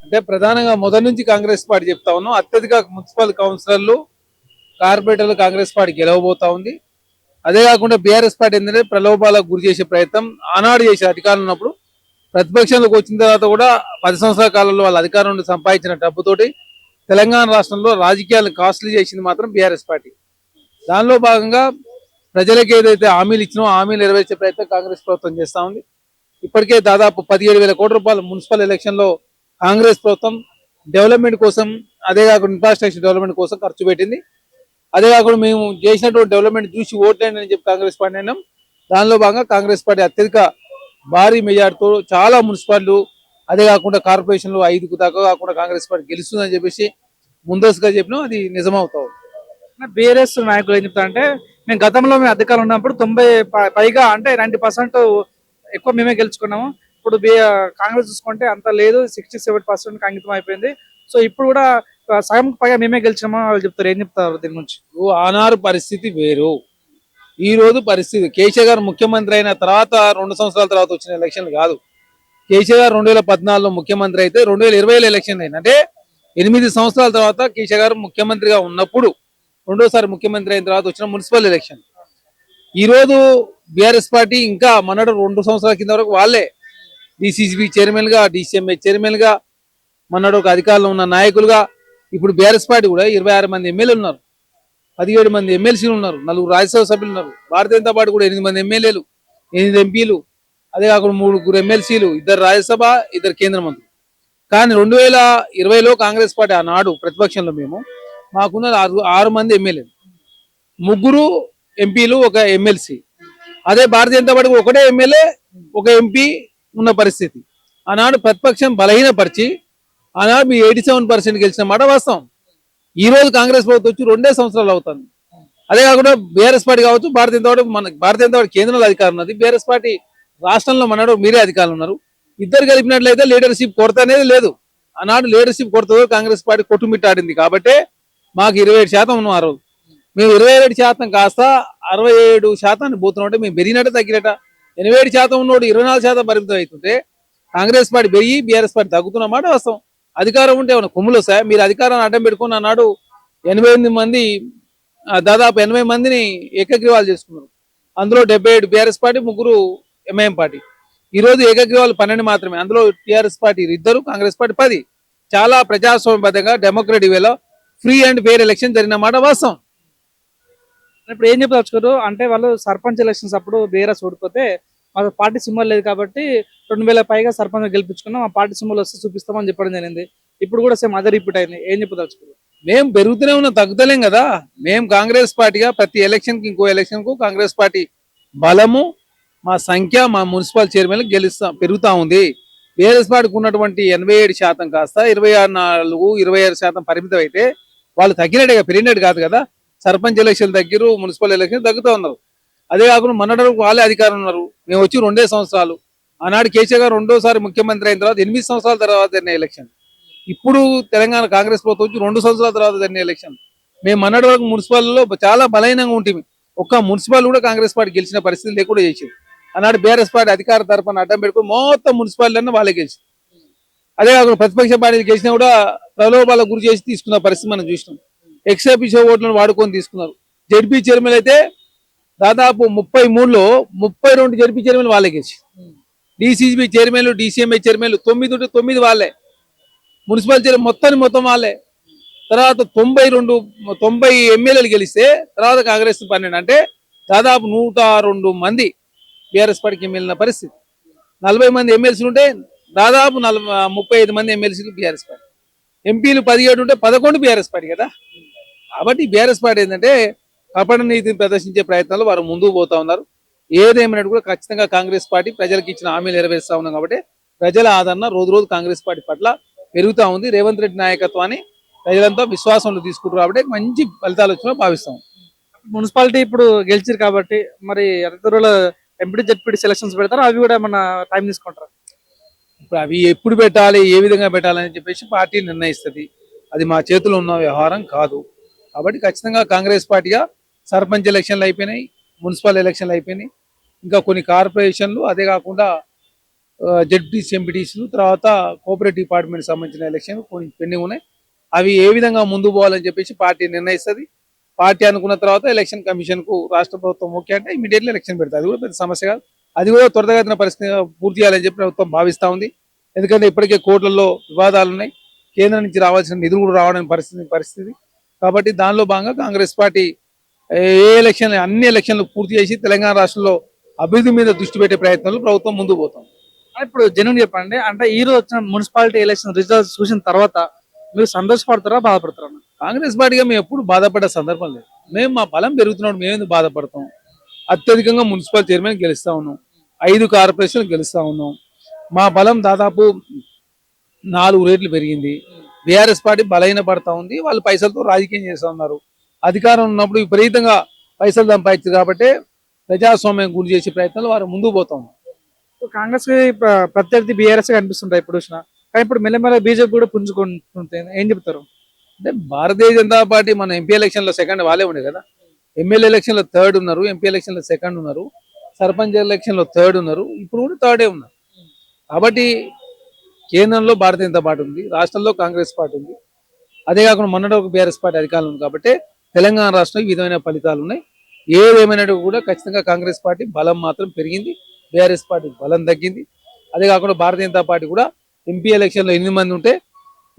అంటే ప్రధానంగా మొదటి నుంచి కాంగ్రెస్ పార్టీ చెప్తా ఉన్నాం. అత్యధిక మున్సిపల్ కౌన్సిలర్లు, కార్పొరేటర్లు కాంగ్రెస్ పార్టీ గెలవబోతా ఉంది. అదే కాకుండా బీఆర్ఎస్ పార్టీ ఏంటంటే ప్రలోభాలకు గురి చేసే ప్రయత్నం ఆనాడు చేసే అధికారం ఉన్నప్పుడు ప్రతిపక్షంలోకి వచ్చిన తర్వాత కూడా 10 సంవత్సరాల కాలంలో వాళ్ళ అధికారం నుండి సంపాదించిన డబ్బుతోటి తెలంగాణ రాష్ట్రంలో రాజకీయాలను కాస్ట్లీ చేసింది మాత్రం బీఆర్ఎస్ పార్టీ. దానిలో భాగంగా ప్రజలకు ఏదైతే హామీలు ఇచ్చినో హామీలు నెరవేర్చే ప్రయత్నం కాంగ్రెస్ ప్రభుత్వం చేస్తా ఉంది. ఇప్పటికే దాదాపు 17,000 కోట్ల రూపాయలు మున్సిపల్ ఎలక్షన్ లో కాంగ్రెస్ ప్రభుత్వం డెవలప్మెంట్ కోసం, అదే కాకుండా ఇన్ఫ్రాస్ట్రక్చర్ డెవలప్మెంట్ కోసం ఖర్చు పెట్టింది. అదే కాకుండా మేము చేసినటువంటి డెవలప్మెంట్ చూసి ఓట్లేండి అని చెప్పి కాంగ్రెస్ పార్టీ అయినాం. దానిలో భాగంగా కాంగ్రెస్ పార్టీ అత్యధిక భారీ మెజార్టీతో చాలా మున్సిపాలిటీలు, అదే కాకుండా కార్పొరేషన్లు 5కు దాకా కాకుండా కాంగ్రెస్ పార్టీ గెలుస్తుందని చెప్పేసి ముందస్తుగా చెప్పినాం. అది నిజమవుతా ఉంది. బీఆర్ఎస్ నాయకులు ఏం చెప్తారంటే మేము గతంలో అధికారం ఉన్నప్పుడు 90 పైగా అంటే 90% ఎక్కువ మేమే గెలుచుకున్నాము. ఇప్పుడు కాంగ్రెస్ చూసుకుంటే అంత లేదు, 67% అంకితం అయిపోయింది. సో ఇప్పుడు కూడా సగం పైగా మేమే గెలిచామని వాళ్ళు చెప్తారు. ఏం చెప్తారు దీని గురించి? ఆనాడు పరిస్థితి వేరు, ఈ రోజు పరిస్థితి. కేసీఆర్ గారు ముఖ్యమంత్రి అయిన తర్వాత 2 సంవత్సరాల తర్వాత వచ్చిన ఎలక్షన్లు కాదు. కేసీఆర్ గారు 2014లో ముఖ్యమంత్రి అయితే 2020లో ఎలక్షన్ అయింది. అంటే 8 సంవత్సరాల తర్వాత కేసీఆర్ గారు ముఖ్యమంత్రిగా ఉన్నప్పుడు రెండోసారి ముఖ్యమంత్రి అయిన తర్వాత వచ్చిన మున్సిపల్ ఎలక్షన్. ఈ రోజు బీఆర్ఎస్ పార్టీ ఇంకా మొన్నటి 2 సంవత్సరాల కింద వరకు వాళ్ళే డిసిసిబి చైర్మన్ గా, డిసిఎంఏ చైర్మన్ గా, మొన్నటి ఒక అధికారంలో ఉన్న నాయకులుగా. ఇప్పుడు బీఆర్ఎస్ పార్టీ కూడా 26 మంది ఎమ్మెల్యేలు ఉన్నారు, 17 మంది ఎమ్మెల్సీలు ఉన్నారు, 4 రాజ్యసభ సభ్యులు ఉన్నారు. భారతీయ జనతా పార్టీ కూడా 8 మంది ఎమ్మెల్యేలు, 8 ఎంపీలు, అదే కాకుండా 3 ఎమ్మెల్సీలు, 2 రాజ్యసభ, 2 కేంద్ర మంత్రులు. కానీ 2020లో కాంగ్రెస్ పార్టీ ఆనాడు ప్రతిపక్షంలో మాకున్న 6 మంది ఎమ్మెల్యేలు, 3 ఎంపీలు, 1 ఎమ్మెల్సీ. అదే భారతీయ జనతా పార్టీ ఒకటే ఎమ్మెల్యే, 1 ఎంపీ ఉన్న పరిస్థితి. ఆనాడు ప్రతిపక్షం బలహీనపరిచి ఆనాడు మీ 87% గెలిచిన మాట వాస్తవం. ఈ రోజు కాంగ్రెస్ ప్రభుత్వం వచ్చి 2 సంవత్సరాలు అవుతుంది. అదే కాకుండా బీఆర్ఎస్ పార్టీ కావచ్చు, భారతీయ జనతా పార్టీ, భారతీయ జనతా పార్టీ కేంద్రంలో అధికారం ఉన్నది, బీఆర్ఎస్ పార్టీ రాష్ట్రంలో మనాడు మీరే అధికారులు ఉన్నారు. ఇద్దరు కలిపినట్లయితే లీడర్షిప్ కొరత అనేది లేదు. ఆనాడు లీడర్షిప్ కొరత కాంగ్రెస్ పార్టీ కొట్టుమిట్టాడింది కాబట్టి మాకు 27% ఉన్నాం ఆ రోజు. మేము 27% కాస్త 67% పోతున్నట్టే మేము పెరిగినట్టే తగ్గినట్ట. 87% ఉన్నోడు 24% పరిమితం అవుతుంటే కాంగ్రెస్ పార్టీ పెరిగి బీఆర్ఎస్ పార్టీ తగ్గుతున్నమాట వాస్తవం. అధికారం ఉంటే ఏమైనా కొమ్ములు వస్తాయి? మీరు అధికారాన్ని అడ్డం పెట్టుకుని అన్నాడు 88 మంది, దాదాపు 80 మందిని ఏకగ్రీవాలు చేసుకున్నారు. అందులో 77 బీఆర్ఎస్ పార్టీ, 3 ఎంఐఎం పార్టీ. ఈ రోజు ఏకగ్రీవాలు 12 మాత్రమే. అందులో టీఆర్ఎస్ పార్టీ 2, కాంగ్రెస్ పార్టీ 10. చాలా ప్రజాస్వామ్యబద్ధంగా డెమోక్రటిక్ వేలో ఫ్రీ అండ్ ఫెయిర్ ఎలక్షన్ జరిగిన మాట వాస్తవం. ఇప్పుడు ఏం చెప్పదలుచుకోరు అంటే వాళ్ళు సర్పంచ్ ఎలక్షన్స్ అప్పుడు బీఆర్ఎస్ ఓడిపోతే మా పార్టీ సింబల్ లేదు కాబట్టి 2000 పైగా సర్పంచ్ గెలిపించుకున్నాం, ఆ పార్టీ సింబల్ వస్తే చూపిస్తామని చెప్పడం జరిగింది. ఇప్పుడు కూడా సేమ్ అదే రిపీట్ అయింది. ఏం చెప్పదలుచుకోరు? మేము పెరుగుతూనే ఉన్నాం, తగ్గుతలేం కదా. మేము కాంగ్రెస్ పార్టీగా ప్రతి ఎలక్షన్ కి ఇంకో ఎలక్షన్ కు కాంగ్రెస్ పార్టీ బలము, మా సంఖ్య, మా మున్సిపల్ చైర్మన్ పెరుగుతా ఉంది. బీఆర్ఎస్ పార్టీకి ఉన్నటువంటి 87% కాస్త 24, 26% పరిమితం అయితే వాళ్ళు తగ్గినట్టుగా పెరిగినట్టు కాదు కదా. సర్పంచ్ ఎలక్షన్ తగ్గిరు, మున్సిపల్ ఎలక్షన్ తగ్గుతూ ఉన్నారు. అదే కాకుండా మొన్నటి వాళ్ళే అధికారం ఉన్నారు. మేము వచ్చి 2 సంవత్సరాలు. ఆనాడు కేసీఆర్ గారు రెండోసారి ముఖ్యమంత్రి అయిన తర్వాత 8 సంవత్సరాల తర్వాత జరిగిన ఎలక్షన్. ఇప్పుడు తెలంగాణ కాంగ్రెస్ ప్రభుత్వం వచ్చి 2 సంవత్సరాల తర్వాత జరిగిన ఎలక్షన్. మేము మొన్నటి వరకు మున్సిపల్లో చాలా బలహీనంగా ఉంటుంది. ఒక్క మున్సిపల్ కూడా కాంగ్రెస్ పార్టీ గెలిచిన పరిస్థితి లేకుండా చేసింది. ఆనాడు బీఆర్ఎస్ పార్టీ అధికార తరఫున అడ్డం పెట్టుకుని మొత్తం మున్సిపాలిటీ వాళ్ళే గెలిచి, అదే కాకుండా ప్రతిపక్ష పార్టీలు గెలిచినా కూడా ప్రలోభాలకు గురి చేసి తీసుకున్న పరిస్థితి మనం చూసినాం. ఎక్స్ఐపిషో ఓట్లను వాడుకొని తీసుకున్నారు. జడ్పీ చైర్మన్ అయితే దాదాపు 33లో 32 జడ్పీ చైర్మన్ వాళ్ళే గెలిచి, డిసిసిబి చైర్మన్లు, డిసిఎంఐ చైర్మన్లు 9 వాళ్ళే, మున్సిపల్ చైర్మన్ మొత్తం వాళ్ళే. తర్వాత 90 ఎమ్మెల్యేలు గెలిస్తే తర్వాత కాంగ్రెస్ 12, అంటే దాదాపు 102 మంది బీఆర్ఎస్ పార్టీకి వెళ్ళిన పరిస్థితి. 40 మంది ఎమ్మెల్సీలు ఉంటే దాదాపు 35 మంది ఎమ్మెల్సీలు బీఆర్ఎస్ పార్టీ. ఎంపీలు 17 ఉంటే 11 బీఆర్ఎస్ పార్టీ కదా. కాబట్టి బీఆర్ఎస్ పార్టీ ఏంటంటే కపట నీతిని ప్రదర్శించే ప్రయత్నాలు వారు ముందుకు పోతా ఉన్నారు. ఏదేమైనట్టు కూడా ఖచ్చితంగా కాంగ్రెస్ పార్టీ ప్రజలకు ఇచ్చిన హామీలు నెరవేరుస్తా ఉన్నాం కాబట్టి ప్రజల ఆదరణ రోజు రోజు కాంగ్రెస్ పార్టీ పట్ల పెరుగుతూ ఉంది. రేవంత్ రెడ్డి నాయకత్వాన్ని ప్రజలంతా విశ్వాసంలో తీసుకుంటారు కాబట్టి మంచి ఫలితాలు వచ్చినా భావిస్తాం. మున్సిపాలిటీ ఇప్పుడు గెలిచారు కాబట్టి మరి త్వరలో ఎంపీ జెడ్పీ సెలక్షన్స్ పెడతారు, అవి కూడా మన టైం తీసుకుంటారు. ఇప్పుడు అవి ఎప్పుడు పెట్టాలి, ఏ విధంగా పెట్టాలని చెప్పేసి పార్టీ నిర్ణయిస్తుంది. అది మా చేతిలో ఉన్న వ్యవహారం కాదు. కాబట్టి ఖచ్చితంగా కాంగ్రెస్ పార్టీగా సర్పంచ్ ఎలక్షన్లు అయిపోయినాయి, మున్సిపల్ ఎలక్షన్లు అయిపోయినాయి, ఇంకా కొన్ని కార్పొరేషన్లు, అదే కాకుండా జడ్పీటీసీ ఎంపీటీసీలు తర్వాత కోఆపరేటివ్ డిపార్ట్మెంట్ సంబంధించిన ఎలక్షన్ కొన్ని పెండింగ్ ఉన్నాయి. అవి ఏ విధంగా ముందు పోవాలని చెప్పేసి పార్టీ నిర్ణయిస్తుంది. పార్టీ అనుకున్న తర్వాత ఎలక్షన్ కమిషన్ కు రాష్ట్ర ప్రభుత్వం ఓకే అంటే ఇమీడియట్లీ ఎలక్షన్ పెడతారు. అది కూడా పెద్ద సమస్య కాదు. అది కూడా త్వరితగతిన పరిస్థితి పూర్తి చేయాలని చెప్పి ప్రభుత్వం భావిస్తా ఉంది. ఎందుకంటే ఇప్పటికే కోర్టులలో వివాదాలు ఉన్నాయి. కేంద్రం నుంచి రావాల్సిన నిధులు కూడా రావడానికి పరిస్థితి కాబట్టి దానిలో భాగంగా కాంగ్రెస్ పార్టీ అన్ని ఎలక్షన్లు పూర్తి చేసి తెలంగాణ రాష్ట్రంలో అభివృద్ధి మీద దృష్టి పెట్టే ప్రయత్నాలు ప్రభుత్వం ముందుకు పోతాం. ఇప్పుడు జెన్యున్ చెప్పండి, అంటే ఈ రోజు వచ్చిన మున్సిపాలిటీ ఎలక్షన్ రిజల్ట్స్ చూసిన తర్వాత మీరు సంతోషపడతారా, బాధపడతారా? కాంగ్రెస్ పార్టీగా మేము ఎప్పుడు బాధపడే సందర్భం లేదు. మేము మా బలం పెరుగుతున్నప్పుడు మేము ఎందుకు బాధపడతాం? అత్యధికంగా మున్సిపల్ చైర్మన్ గెలుస్తా ఉన్నాం, 5 కార్పొరేషన్లు గెలుస్తా ఉన్నాం. మా బలం దాదాపు 4 రేట్లు పెరిగింది. బీఆర్ఎస్ పార్టీ బలహీన పడతా ఉంది. వాళ్ళు పైసలతో రాజకీయం చేస్తా ఉన్నారు. అధికారం ఉన్నప్పుడు విపరీతంగా పైసలు సంపాదించారు కాబట్టి ప్రజాస్వామ్యం గురి చేసే ప్రయత్నాలు వారు ముందుకు పోతాం. కాంగ్రెస్ కి ప్రత్యర్థి బీఆర్ఎస్ కనిపిస్తుంటాయి ఇప్పుడు చూసిన, కానీ ఇప్పుడు మెల్లమెల్ల బీజేపీ కూడా పుంజుకుంటుంది. ఏం చెప్తారు? అంటే భారతీయ జనతా పార్టీ మన ఎంపీ ఎలక్షన్ లో సెకండ్ వాళ్ళే ఉండే కదా. ఎమ్మెల్యే ఎలక్షన్ లో థర్డ్ ఉన్నారు, ఎంపీ ఎలక్షన్ లో సెకండ్ ఉన్నారు, సర్పంచ్ ఎలక్షన్ లో థర్డ్ ఉన్నారు, ఇప్పుడు కూడా థర్డే ఉన్నారు. కాబట్టి కేంద్రంలో భారతీయ జనతా పార్టీ ఉంది, రాష్ట్రంలో కాంగ్రెస్ పార్టీ ఉంది. అదే కాకుండా మొన్నటి ఒక బీఆర్ఎస్ పార్టీ అధికారంలో ఉంది. కాబట్టి తెలంగాణ రాష్ట్రంలో ఈ విధమైన ఫలితాలు ఉన్నాయి. ఏదేమైనా కూడా ఖచ్చితంగా కాంగ్రెస్ పార్టీ బలం మాత్రం పెరిగింది, బీఆర్ఎస్ పార్టీ బలం తగ్గింది. అదే కాకుండా భారతీయ జనతా పార్టీ కూడా ఎంపీ ఎలక్షన్లో 8 మంది ఉంటే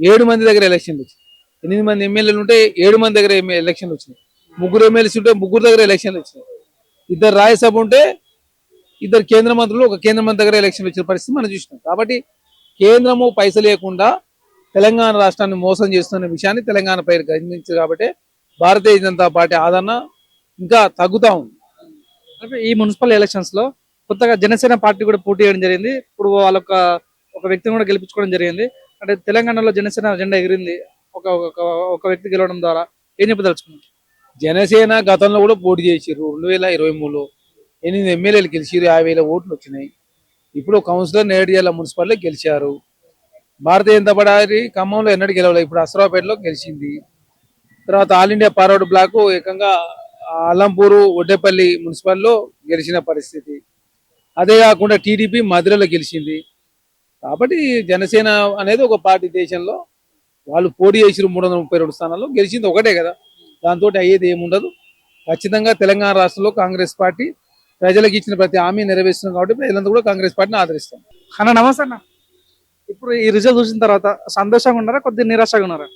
7 మంది దగ్గర ఎలక్షన్లు వచ్చినాయి. 8 మంది ఎమ్మెల్యేలు ఉంటే 7 మంది దగ్గర ఎలక్షన్లు వచ్చినాయి. 3 ఎమ్మెల్యేస్ ఉంటే 3 దగ్గర ఎలక్షన్లు వచ్చినాయి. 2 రాజ్యసభ ఉంటే 2 కేంద్ర మంత్రులు, 1 కేంద్ర మంత్రి దగ్గర ఎలక్షన్లు వచ్చిన పరిస్థితి మనం చూసినాం. కాబట్టి కేంద్రము పైసలు లేకుండా తెలంగాణ రాష్ట్రాన్ని మోసం చేస్తున్న విషయాన్ని తెలంగాణ పైన గమనించారు. కాబట్టి భారతీయ జనతా పార్టీ ఆదరణ ఇంకా తగ్గుతా ఉంది. అంటే ఈ మున్సిపల్ ఎలక్షన్స్ లో కొత్తగా జనసేన పార్టీ కూడా పోటీ చేయడం జరిగింది. ఇప్పుడు వాళ్ళొక ఒక వ్యక్తిని కూడా గెలిపించుకోవడం జరిగింది. అంటే తెలంగాణలో జనసేన జెండా ఎగిరింది ఒక ఒక ఒక వ్యక్తి గెలవడం ద్వారా. ఏం చెప్పదలుచుకున్నారు? జనసేన గతంలో కూడా పోటీ చేసిర్రు. 2023లో 8 ఎమ్మెల్యేలు గెలిచిరు, 50,000 ఓట్లు వచ్చినాయి. ఇప్పుడు కౌన్సిలర్ నేరేడుచర్ల మున్సిపాలిటీలో గెలిచారు. భారతీయ జనతా పార్టీ ఖమ్మంలో ఎన్నడూ గెలవలేదు, ఇప్పుడు అసరావుపేటలో గెలిచింది. తర్వాత ఆల్ ఇండియా ఫార్వర్డ్ బ్లాక్ ఏకంగా అల్లంపూరు, ఒడ్డేపల్లి మున్సిపాలిటీలో గెలిచిన పరిస్థితి. అదే కాకుండా టీడీపీ మధురలో గెలిచింది. కాబట్టి జనసేన అనేది ఒక పార్టీ దేశంలో వాళ్ళు పోటీ చేసిరు 332 స్థానాల్లో, గెలిచింది ఒకటే కదా. దాంతో అయ్యేది ఏముండదు. ఖచ్చితంగా తెలంగాణ రాష్ట్రంలో కాంగ్రెస్ పార్టీ ప్రజలకు ఇచ్చిన ప్రతి హామీ నెరవేరుస్తుంది. కాబట్టి ప్రజలందరూ కూడా కాంగ్రెస్ పార్టీని ఆదరిస్తాం. అన్న నమస్తే అన్న. ఇప్పుడు ఈ రిజల్ట్ చూసిన తర్వాత సంతోషంగా ఉన్నారా, కొద్దిగా నిరాశగా ఉన్నారా?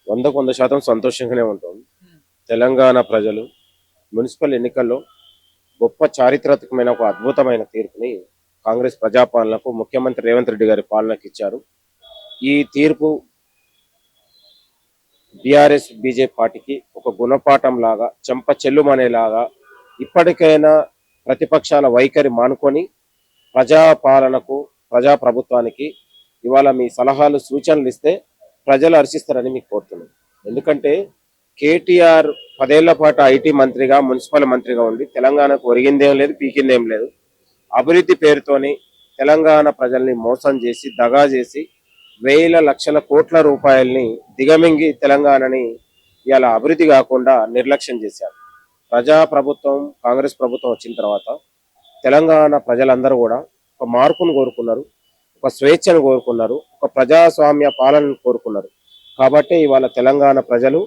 100% సంతోషంగానే ఉంటాం. తెలంగాణ ప్రజలు మున్సిపల్ ఎన్నికల్లో గొప్ప చారిత్రాత్మకమైన ఒక అద్భుతమైన తీర్పుని కాంగ్రెస్ ప్రజాపాలనకు, ముఖ్యమంత్రి రేవంత్ రెడ్డి గారి పాలనకు ఇచ్చారు. ఈ తీర్పు బీఆర్ఎస్ బీజేపీ పార్టీకి ఒక గుణపాఠం లాగా, చెంప చెల్లుమనేలాగా ఇప్పటికైనా ప్రతిపక్షాల వైఖరి మానుకొని ప్రజాపాలనకు, ప్రజాప్రభుత్వానికి ఇవాళ మీ సలహాలు, సూచనలు ఇస్తే ప్రజలు హర్షిస్తారని మీకు కోరుతున్నాను. ఎందుకంటే కేటీఆర్ 10 ఏళ్ల పాటు ఐటీ మంత్రిగా, మున్సిపల్ మంత్రిగా ఉండి తెలంగాణకు ఒరిగిందేం లేదు, పీకిందేం లేదు. అభివృద్ధి పేరుతోని తెలంగాణ ప్రజల్ని మోసం చేసి, దగా చేసి వేల లక్షల కోట్ల రూపాయల్ని దిగమింగి తెలంగాణని ఇలా అభివృద్ధి కాకుండా నిర్లక్ష్యం చేశారు. ప్రభుత్వం, కాంగ్రెస్ ప్రభుత్వం వచ్చిన తర్వాత తెలంగాణ ప్రజలందరూ కూడా ఒక మార్పును కోరుకున్నారు, ఒక స్వేచ్ఛను కోరుకున్నారు, ఒక ప్రజాస్వామ్య పాలనను కోరుకున్నారు. కాబట్టి ఇవాళ తెలంగాణ ప్రజలు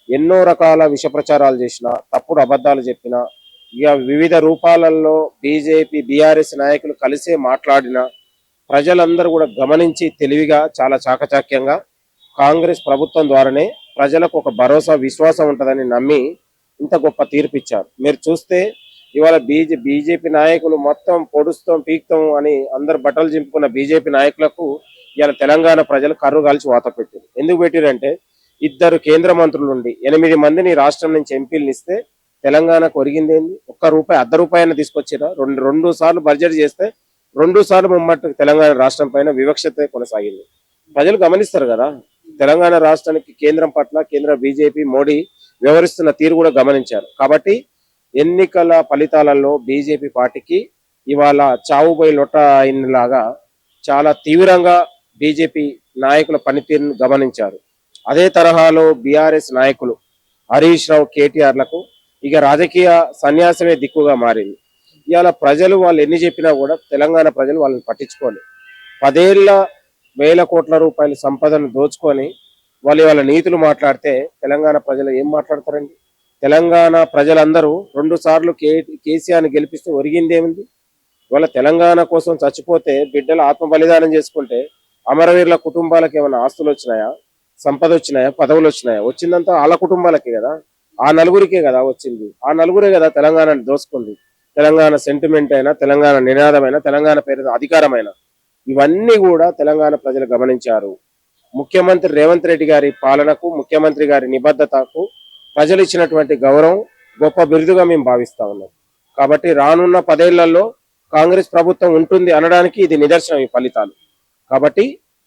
ఎన్నో రకాల విష ప్రచారాలు చేసినా, తప్పుడు అబద్ధాలు చెప్పినా, ఇక వివిధ రూపాలలో బీజేపీ, బీఆర్ఎస్ నాయకులు కలిసే మాట్లాడినా ప్రజలందరూ కూడా గమనించి తెలివిగా, చాలా చాకచక్యంగా కాంగ్రెస్ ప్రభుత్వం ద్వారానే ప్రజలకు ఒక భరోసా, విశ్వాసం ఉంటుందని నమ్మి ఇంత గొప్ప తీర్పు ఇచ్చారు. మీరు చూస్తే ఇవాళ బీజేపీ నాయకులు మొత్తం పొడుస్తాం, పీక్తాం అని అందరు బట్టలు చింపుకున్న బీజేపీ నాయకులకు ఇవాళ తెలంగాణ ప్రజలు కర్రు కాల్చి వాత పెట్టారు. ఎందుకు పెట్టారంటే 2 కేంద్ర మంత్రులు ఉండి 8 మందిని రాష్ట్రం నుంచి ఎంపీలను ఇస్తే తెలంగాణకు ఒరిగిందేంది? ₹1, ₹1 తీసుకొచ్చిరా? రెండు సార్లు బడ్జెట్ చేస్తే 2 సార్లు ముమ్మట్టు తెలంగాణ రాష్ట్రం పైన వివక్షత కొనసాగింది. ప్రజలు గమనిస్తారు కదా. తెలంగాణ రాష్ట్రానికి కేంద్రం పట్ల కేంద్ర బీజేపీ, మోడీ వ్యవహరిస్తున్న తీరు కూడా గమనించారు. కాబట్టి ఎన్నికల ఫలితాలలో బీజేపీ పార్టీకి ఇవాళ చావుపై లొట్ట అయినలాగా చాలా తీవ్రంగా బీజేపీ నాయకుల పనితీరును గమనించారు. అదే తరహాలో బీఆర్ఎస్ నాయకులు హరీష్ రావు, కేటీఆర్లకు ఇక రాజకీయ సన్యాసమే దిక్కుగా మారింది. ఇవాళ ప్రజలు వాళ్ళు ఎన్ని చెప్పినా కూడా తెలంగాణ ప్రజలు వాళ్ళని పట్టించుకోలేదు. 10 ఏళ్ల వేల కోట్ల రూపాయల సంపదను దోచుకొని వాళ్ళ నీతులు మాట్లాడితే తెలంగాణ ప్రజలు ఏం మాట్లాడతారండి? తెలంగాణ ప్రజలందరూ 2 సార్లు కేసీఆర్ని గెలిపిస్తే ఒరిగిందేముంది? ఇవాళ తెలంగాణ కోసం చచ్చిపోతే బిడ్డలు ఆత్మ బలిదానం చేసుకుంటే అమరవీరుల కుటుంబాలకు ఏమైనా ఆస్తులు వచ్చినాయా, సంపద వచ్చినాయా, పదవులు వచ్చినాయా? వచ్చిందంతా వాళ్ళ కుటుంబాలకే కదా, ఆ నలుగురికే కదా వచ్చింది. ఆ నలుగురే కదా తెలంగాణని దోసుకుంది. తెలంగాణ సెంటిమెంట్ అయినా, తెలంగాణ నినాదమైన, తెలంగాణ పేరు అధికారమైన, ఇవన్నీ కూడా తెలంగాణ ప్రజలు గమనించారు. ముఖ్యమంత్రి రేవంత్ రెడ్డి గారి పాలనకు, ముఖ్యమంత్రి గారి నిబద్ధతకు ప్రజలు ఇచ్చినటువంటి గౌరవం గొప్ప బిరుదుగా మేము భావిస్తా ఉన్నాం. కాబట్టి రానున్న 10 ఏళ్లలో కాంగ్రెస్ ప్రభుత్వం ఉంటుంది అనడానికి ఇది నిదర్శనం, ఈ ఫలితాలు. కాబట్టి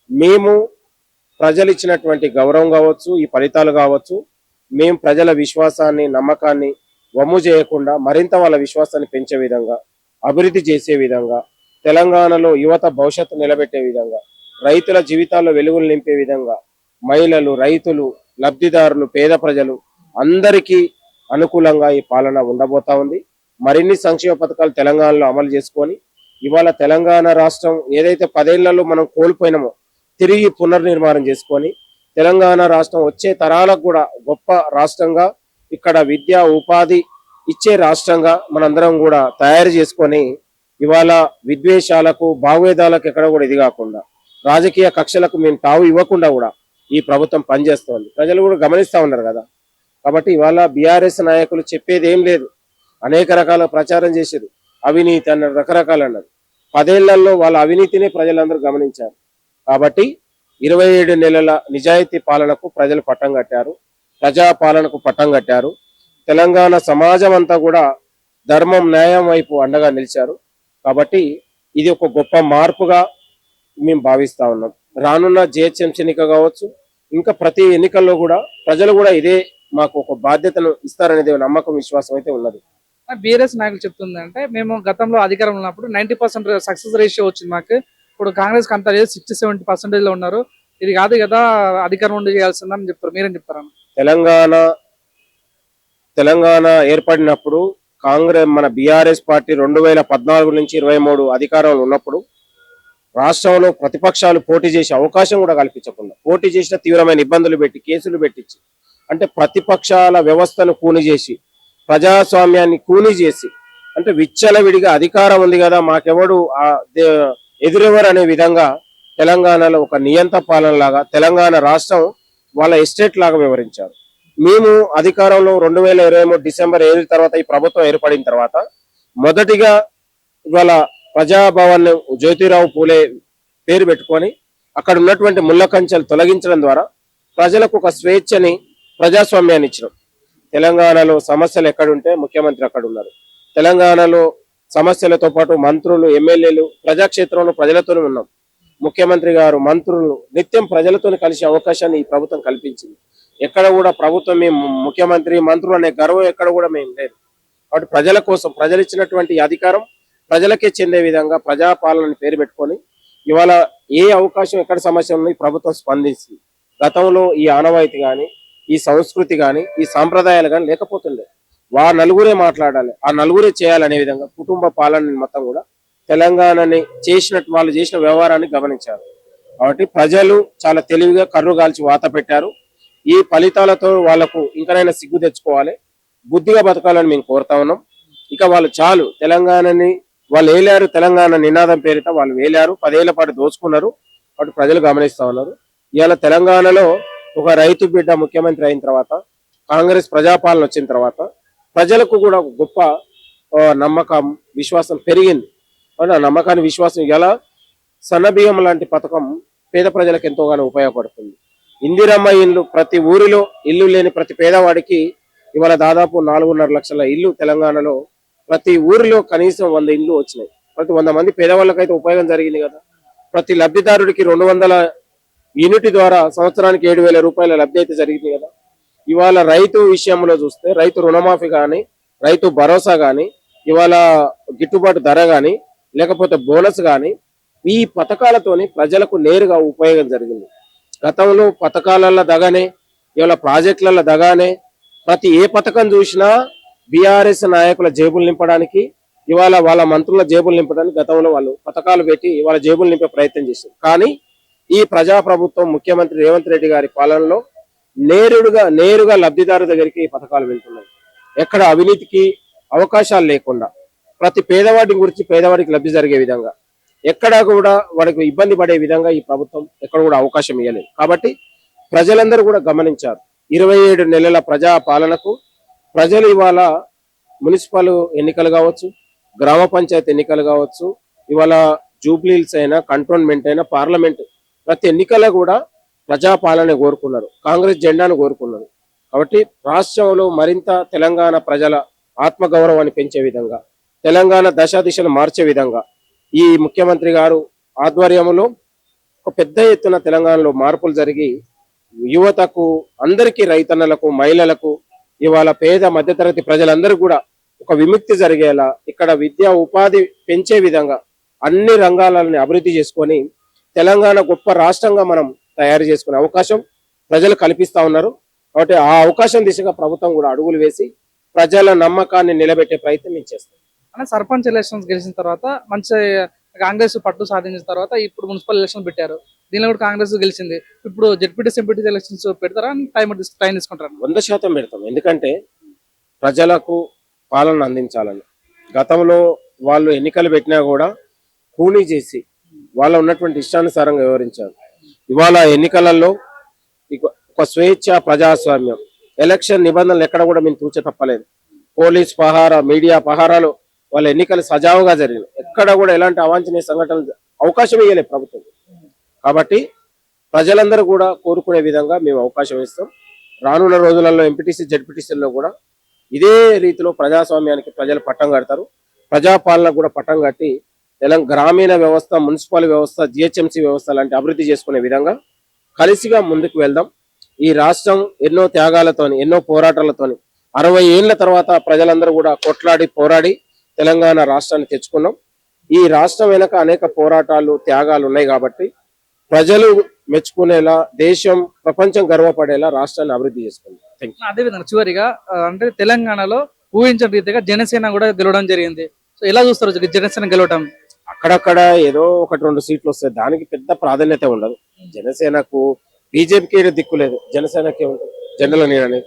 మేము ప్రజలు ఇచ్చినటువంటి గౌరవం కావచ్చు, ఈ ఫలితాలు కావచ్చు, మేము ప్రజల విశ్వాసాన్ని, నమ్మకాన్ని వమ్ము చేయకుండా మరింత వాళ్ళ విశ్వాసాన్ని పెంచే విధంగా, అభివృద్ధి చేసే విధంగా, తెలంగాణలో యువత భవిష్యత్తు నిలబెట్టే విధంగా, రైతుల జీవితాల్లో వెలుగులు నింపే విధంగా, మహిళలు, రైతులు, లబ్ధిదారులు, పేద ప్రజలు అందరికీ అనుకూలంగా ఈ పాలన ఉండబోతా ఉంది. మరిన్ని సంక్షేమ పథకాలు తెలంగాణలో అమలు చేసుకొని ఇవాళ తెలంగాణ రాష్ట్రం ఏదైతే 10 ఏళ్లలో మనం కోల్పోయినామో తిరిగి పునర్నిర్మాణం చేసుకొని తెలంగాణ రాష్ట్రం వచ్చే తరాలకు కూడా గొప్ప రాష్ట్రంగా, ఇక్కడ విద్య ఉపాధి ఇచ్చే రాష్ట్రంగా మనందరం కూడా తయారు చేసుకొని ఇవాళ విద్వేషాలకు, భావోద్వేగాలకు ఎక్కడ కూడా ఇది కాకుండా, రాజకీయ కక్షలకు మేము తావు ఇవ్వకుండా కూడా ఈ ప్రభుత్వం పనిచేస్తోంది. ప్రజలు కూడా గమనిస్తా ఉన్నారు కదా. కాబట్టి ఇవాళ బీఆర్ఎస్ నాయకులు చెప్పేది ఏం లేదు. అనేక రకాల ప్రచారం చేశారు, అవినీతి అన్నారు, రకరకాలు అన్నారు. 10 ఏళ్లలో వాళ్ళ అవినీతిని ప్రజలందరూ గమనించారు. కాబట్టి 27 నెలల నిజాయితీ పాలనకు ప్రజలు పట్టం కట్టారు, ప్రజా పాలనకు పట్టం కట్టారు. తెలంగాణ సమాజం అంతా కూడా ధర్మం, న్యాయం వైపు అండగా నిలిచారు. కాబట్టి ఇది ఒక గొప్ప మార్పుగా మేము భావిస్తా ఉన్నాం. రానున్న జిహెచ్ఎంసీ ఎన్నిక కావచ్చు, ఇంకా ప్రతి ఎన్నికల్లో కూడా ప్రజలు కూడా ఇదే మాకు ఒక బాధ్యతను ఇస్తారనేది నమ్మకం, విశ్వాసం అయితే ఉన్నది. బీఆర్ఎస్ నాయకులు చెప్తుంది అంటే, మేము గతంలో అధికారంలో ఉన్నప్పుడు 90% సక్సెస్ రేషియో వచ్చింది మాకు. ఇప్పుడు కాంగ్రెస్ కి అంత లేదు, 60-70% లో ఉన్నారు. ఇది కాదు కదా అధికారం ఉండి చేయాల్సిందని చెప్తారు. మీరేం చెప్తారు? తెలంగాణ ఏర్పడినప్పుడు కాంగ్రెస్ మన బీఆర్ఎస్ పార్టీ 2014 నుంచి 23 అధికారంలో ఉన్నప్పుడు రాష్ట్రంలో ప్రతిపక్షాలు పోటీ చేసే అవకాశం కూడా కల్పించకుండా, పోటీ చేసిన తీవ్రమైన ఇబ్బందులు పెట్టి, కేసులు పెట్టించి, అంటే ప్రతిపక్షాల వ్యవస్థను కూని చేసి, ప్రజాస్వామ్యాన్ని కూని చేసి, అంటే విచ్చలవిడిగా అధికారం ఉంది కదా మాకెవడు ఎదురెవరు అనే విధంగా తెలంగాణలో ఒక నియంత పాలన లాగా తెలంగాణ రాష్ట్రం వాళ్ళ ఎస్టేట్ లాగా వివరించారు. మేము అధికారంలో 2023 డిసెంబర్ 7 తర్వాత ఈ ప్రభుత్వం ఏర్పడిన తర్వాత మొదటిగా ఇవాళ ప్రజాభవన్ జ్యోతిరావు పూలే పేరు పెట్టుకొని అక్కడ ఉన్నటువంటి ముళ్ళ కంచెలు తొలగించడం ద్వారా ప్రజలకు ఒక స్వేచ్ఛని, ప్రజాస్వామ్యాన్ని ఇచ్చినాం. తెలంగాణలో సమస్యలు ఎక్కడుంటే ముఖ్యమంత్రి అక్కడ ఉన్నారు. తెలంగాణలో సమస్యలతో పాటు మంత్రులు, ఎమ్మెల్యేలు ప్రజాక్షేత్రంలో ప్రజలతోనే ఉన్నాం. ముఖ్యమంత్రి గారు, మంత్రులు నిత్యం ప్రజలతో కలిసే అవకాశాన్ని ఈ ప్రభుత్వం కల్పించింది. ఎక్కడ కూడా ప్రభుత్వం మేము ముఖ్యమంత్రి, మంత్రులు అనే గర్వం ఎక్కడ కూడా మేము లేదు. కాబట్టి ప్రజల కోసం, ప్రజలు ఇచ్చినటువంటి అధికారం ప్రజలకే చెందే విధంగా ప్రజాపాలన పేరు పెట్టుకొని ఇవాళ ఏ అవకాశం, ఎక్కడ సమస్య ఉన్నాయి ప్రభుత్వం స్పందించింది. గతంలో ఈ ఆనవాయితీ కానీ, ఈ సంస్కృతి కానీ, ఈ సాంప్రదాయాలు కానీ లేకపోతుండే. నలుగురే మాట్లాడాలి, ఆ నలుగురే చేయాలనే విధంగా కుటుంబ పాలన మొత్తం కూడా తెలంగాణని చేసినట్టు వాళ్ళు చేసిన వ్యవహారాన్ని గమనించారు. కాబట్టి ప్రజలు చాలా తెలివిగా కర్రు కాల్చి వాత పెట్టారు. ఈ ఫలితాలతో వాళ్లకు ఇంకనైనా సిగ్గు తెచ్చుకోవాలి, బుద్ధిగా బతకాలని మేము కోరుతా ఉన్నాం. ఇక వాళ్ళు చాలు, తెలంగాణని వాళ్ళు వేలారు, తెలంగాణ నినాదం పేరిట వాళ్ళు వేలారు, 10 ఏళ్ల పాటు దోచుకున్నారు. కాబట్టి ప్రజలు గమనిస్తా ఉన్నారు. ఇవాళ తెలంగాణలో ఒక రైతు బిడ్డ ముఖ్యమంత్రి అయిన తర్వాత, కాంగ్రెస్ ప్రజాపాలన వచ్చిన తర్వాత ప్రజలకు కూడా గొప్ప నమ్మకం, విశ్వాసం పెరిగింది. ఆ నమ్మకాన్ని, విశ్వాసం ఇలా సన్నబియ్యం లాంటి పథకం పేద ప్రజలకు ఎంతోగానో ఉపయోగపడుతుంది. ఇందిరమ్మ ఇల్లు, ప్రతి ఊరిలో ఇల్లు లేని ప్రతి పేదవాడికి ఇవాళ దాదాపు 4.5 లక్షల ఇల్లు తెలంగాణలో ప్రతి ఊరిలో కనీసం 100 ఇల్లు వచ్చినాయి. ప్రతి 100 మంది పేదవాళ్ళకైతే ఉపయోగం జరిగింది కదా. ప్రతి లబ్ధిదారుడికి 200 యూనిట్ ద్వారా సంవత్సరానికి 7,000 రూపాయల లబ్ధి అయితే జరిగింది కదా. ఇవాళ రైతు విషయంలో చూస్తే రైతు రుణమాఫీ కానీ, రైతు భరోసా కానీ, ఇవాళ గిట్టుబాటు ధర కానీ, లేకపోతే బోనస్ కానీ, ఈ పథకాలతోని ప్రజలకు నేరుగా ఉపయోగం జరిగింది. గతంలో పథకాలలో దగానే, ఇవాళ ప్రాజెక్టులలో దగానే, ప్రతి ఏ పథకం చూసినా బీఆర్ఎస్ నాయకుల జేబులు నింపడానికి, ఇవాళ వాళ్ళ మంత్రుల జేబులు నింపడానికి గతంలో వాళ్ళు పథకాలు పెట్టి వాళ్ళ జేబులు నింపే ప్రయత్నం చేశారు. కానీ ఈ ప్రజాప్రభుత్వం ముఖ్యమంత్రి రేవంత్ రెడ్డి గారి పాలనలో నేరుగా లబ్ధిదారు దగ్గరికి ఈ పథకాలు వెళ్తున్నాయి. ఎక్కడ అవినీతికి అవకాశాలు లేకుండా ప్రతి పేదవాడి గురించి పేదవాడికి లబ్ధి జరిగే విధంగా ఎక్కడా కూడా వాడికి ఇబ్బంది పడే విధంగా ఈ ప్రభుత్వం ఎక్కడ కూడా అవకాశం ఇవ్వలేదు. కాబట్టి ప్రజలందరూ కూడా గమనించారు. 27 నెలల ప్రజా పాలనకు ప్రజలు ఇవాళ మున్సిపల్ ఎన్నికలు కావచ్చు, గ్రామ పంచాయతీ ఎన్నికలు కావచ్చు, ఇవాళ జూబ్లీల్స్ అయినా కంటోన్మెంట్ అయినా పార్లమెంట్ ప్రతి ఎన్నికల్లో కూడా ప్రజాపాలన కోరుకున్నారు, కాంగ్రెస్ జెండాను కోరుకున్నారు. కాబట్టి రాష్ట్రంలో మరింత తెలంగాణ ప్రజల ఆత్మగౌరవాన్ని పెంచే విధంగా, తెలంగాణ దశాదిశలు మార్చే విధంగా ఈ ముఖ్యమంత్రి గారు ఆధ్వర్యంలో ఒక పెద్ద ఎత్తున తెలంగాణలో మార్పులు జరిగి యువతకు, అందరికీ, రైతన్నలకు, మహిళలకు, ఇవాళ పేద మధ్యతరగతి ప్రజలందరూ కూడా ఒక విముక్తి జరిగేలా, ఇక్కడ విద్యా ఉపాధి పెంచే విధంగా అన్ని రంగాలని అభివృద్ధి చేసుకొని తెలంగాణ గొప్ప రాష్ట్రంగా మనం తయారు చేసుకునే అవకాశం ప్రజలు కల్పిస్తా ఉన్నారు. కాబట్టి ఆ అవకాశం దిశగా ప్రభుత్వం కూడా అడుగులు వేసి ప్రజల నమ్మకాన్ని నిలబెట్టే ప్రయత్నం చేస్తాం. అంటే సర్పంచ్ ఎలక్షన్స్ గెలిచిన తర్వాత మంచి కాంగ్రెస్ పట్టు సాధించిన తర్వాత ఇప్పుడు మున్సిపల్ ఎలక్షన్ పెట్టారు. దీనిలో కూడా కాంగ్రెస్ గెలిచింది. ఇప్పుడు జెడ్పీటీసీ ఎంపీటీసీ ఎలక్షన్స్ పెడతారా? టైం తీసుకుంటారు? 100% పెడతాం. ఎందుకంటే ప్రజలకు పాలన అందించాలని. గతంలో వాళ్ళు ఎన్నికలు పెట్టినా కూడా కూనీ చేసి వాళ్ళ ఉన్నటువంటి ఇష్టానుసారంగా వివరించారు. ఇవాళ ఎన్నికలలో ఒక స్వేచ్ఛ, ప్రజాస్వామ్యం, ఎలక్షన్ నిబంధనలు ఎక్కడ కూడా మేము తూచ తప్పలేదు. పోలీస్ పహారా, మీడియా పహారాలు వాళ్ళ ఎన్నికలు సజావుగా జరిగినాయి. ఎక్కడ కూడా ఎలాంటి అవాంఛనీయ సంఘటనలు అవకాశం ఇవ్వలేదు ప్రభుత్వం. కాబట్టి ప్రజలందరూ కూడా కోరుకునే విధంగా మేము అవకాశం ఇస్తాం. రానున్న రోజులలో ఎంపీటీసీ, జెడ్పీటీసీల్లో కూడా ఇదే రీతిలో ప్రజాస్వామ్యానికి ప్రజలు పట్టం కడతారు. ప్రజాపాలన కూడా పట్టం కట్టి తెలంగాణ గ్రామీణ వ్యవస్థ, మున్సిపల్ వ్యవస్థ, జిహెచ్ఎంసీ వ్యవస్థ లాంటి అభివృద్ధి చేసుకునే విధంగా కలిసిగా ముందుకు వెళ్దాం. ఈ రాష్ట్రం ఎన్నో త్యాగాలతోని, ఎన్నో పోరాటాలతోని 60 ఏళ్ల తర్వాత ప్రజలందరూ కూడా కొట్లాడి పోరాడి తెలంగాణ రాష్ట్రాన్ని తెచ్చుకున్నాం. ఈ రాష్ట్రం వెనక అనేక పోరాటాలు, త్యాగాలు ఉన్నాయి. కాబట్టి ప్రజలు మెచ్చుకునేలా, దేశం, ప్రపంచం గర్వపడేలా రాష్ట్రాన్ని అభివృద్ధి చేసుకుందాం. అదే విధంగా చివరిగా అంటే తెలంగాణలో ఊహించిన రీతిగా జనసేన కూడా గెలవడం జరిగింది. సో ఎలా చూస్తారు జనసేన గెలవడం? అక్కడక్కడ ఏదో 1-2 సీట్లు వస్తాయి, దానికి పెద్ద ప్రాధాన్యత ఉండదు. జనసేనకు, బీజేపీకి దిక్కు లేదు, జనసేనకి ఉంటుంది. జనరల్ నేను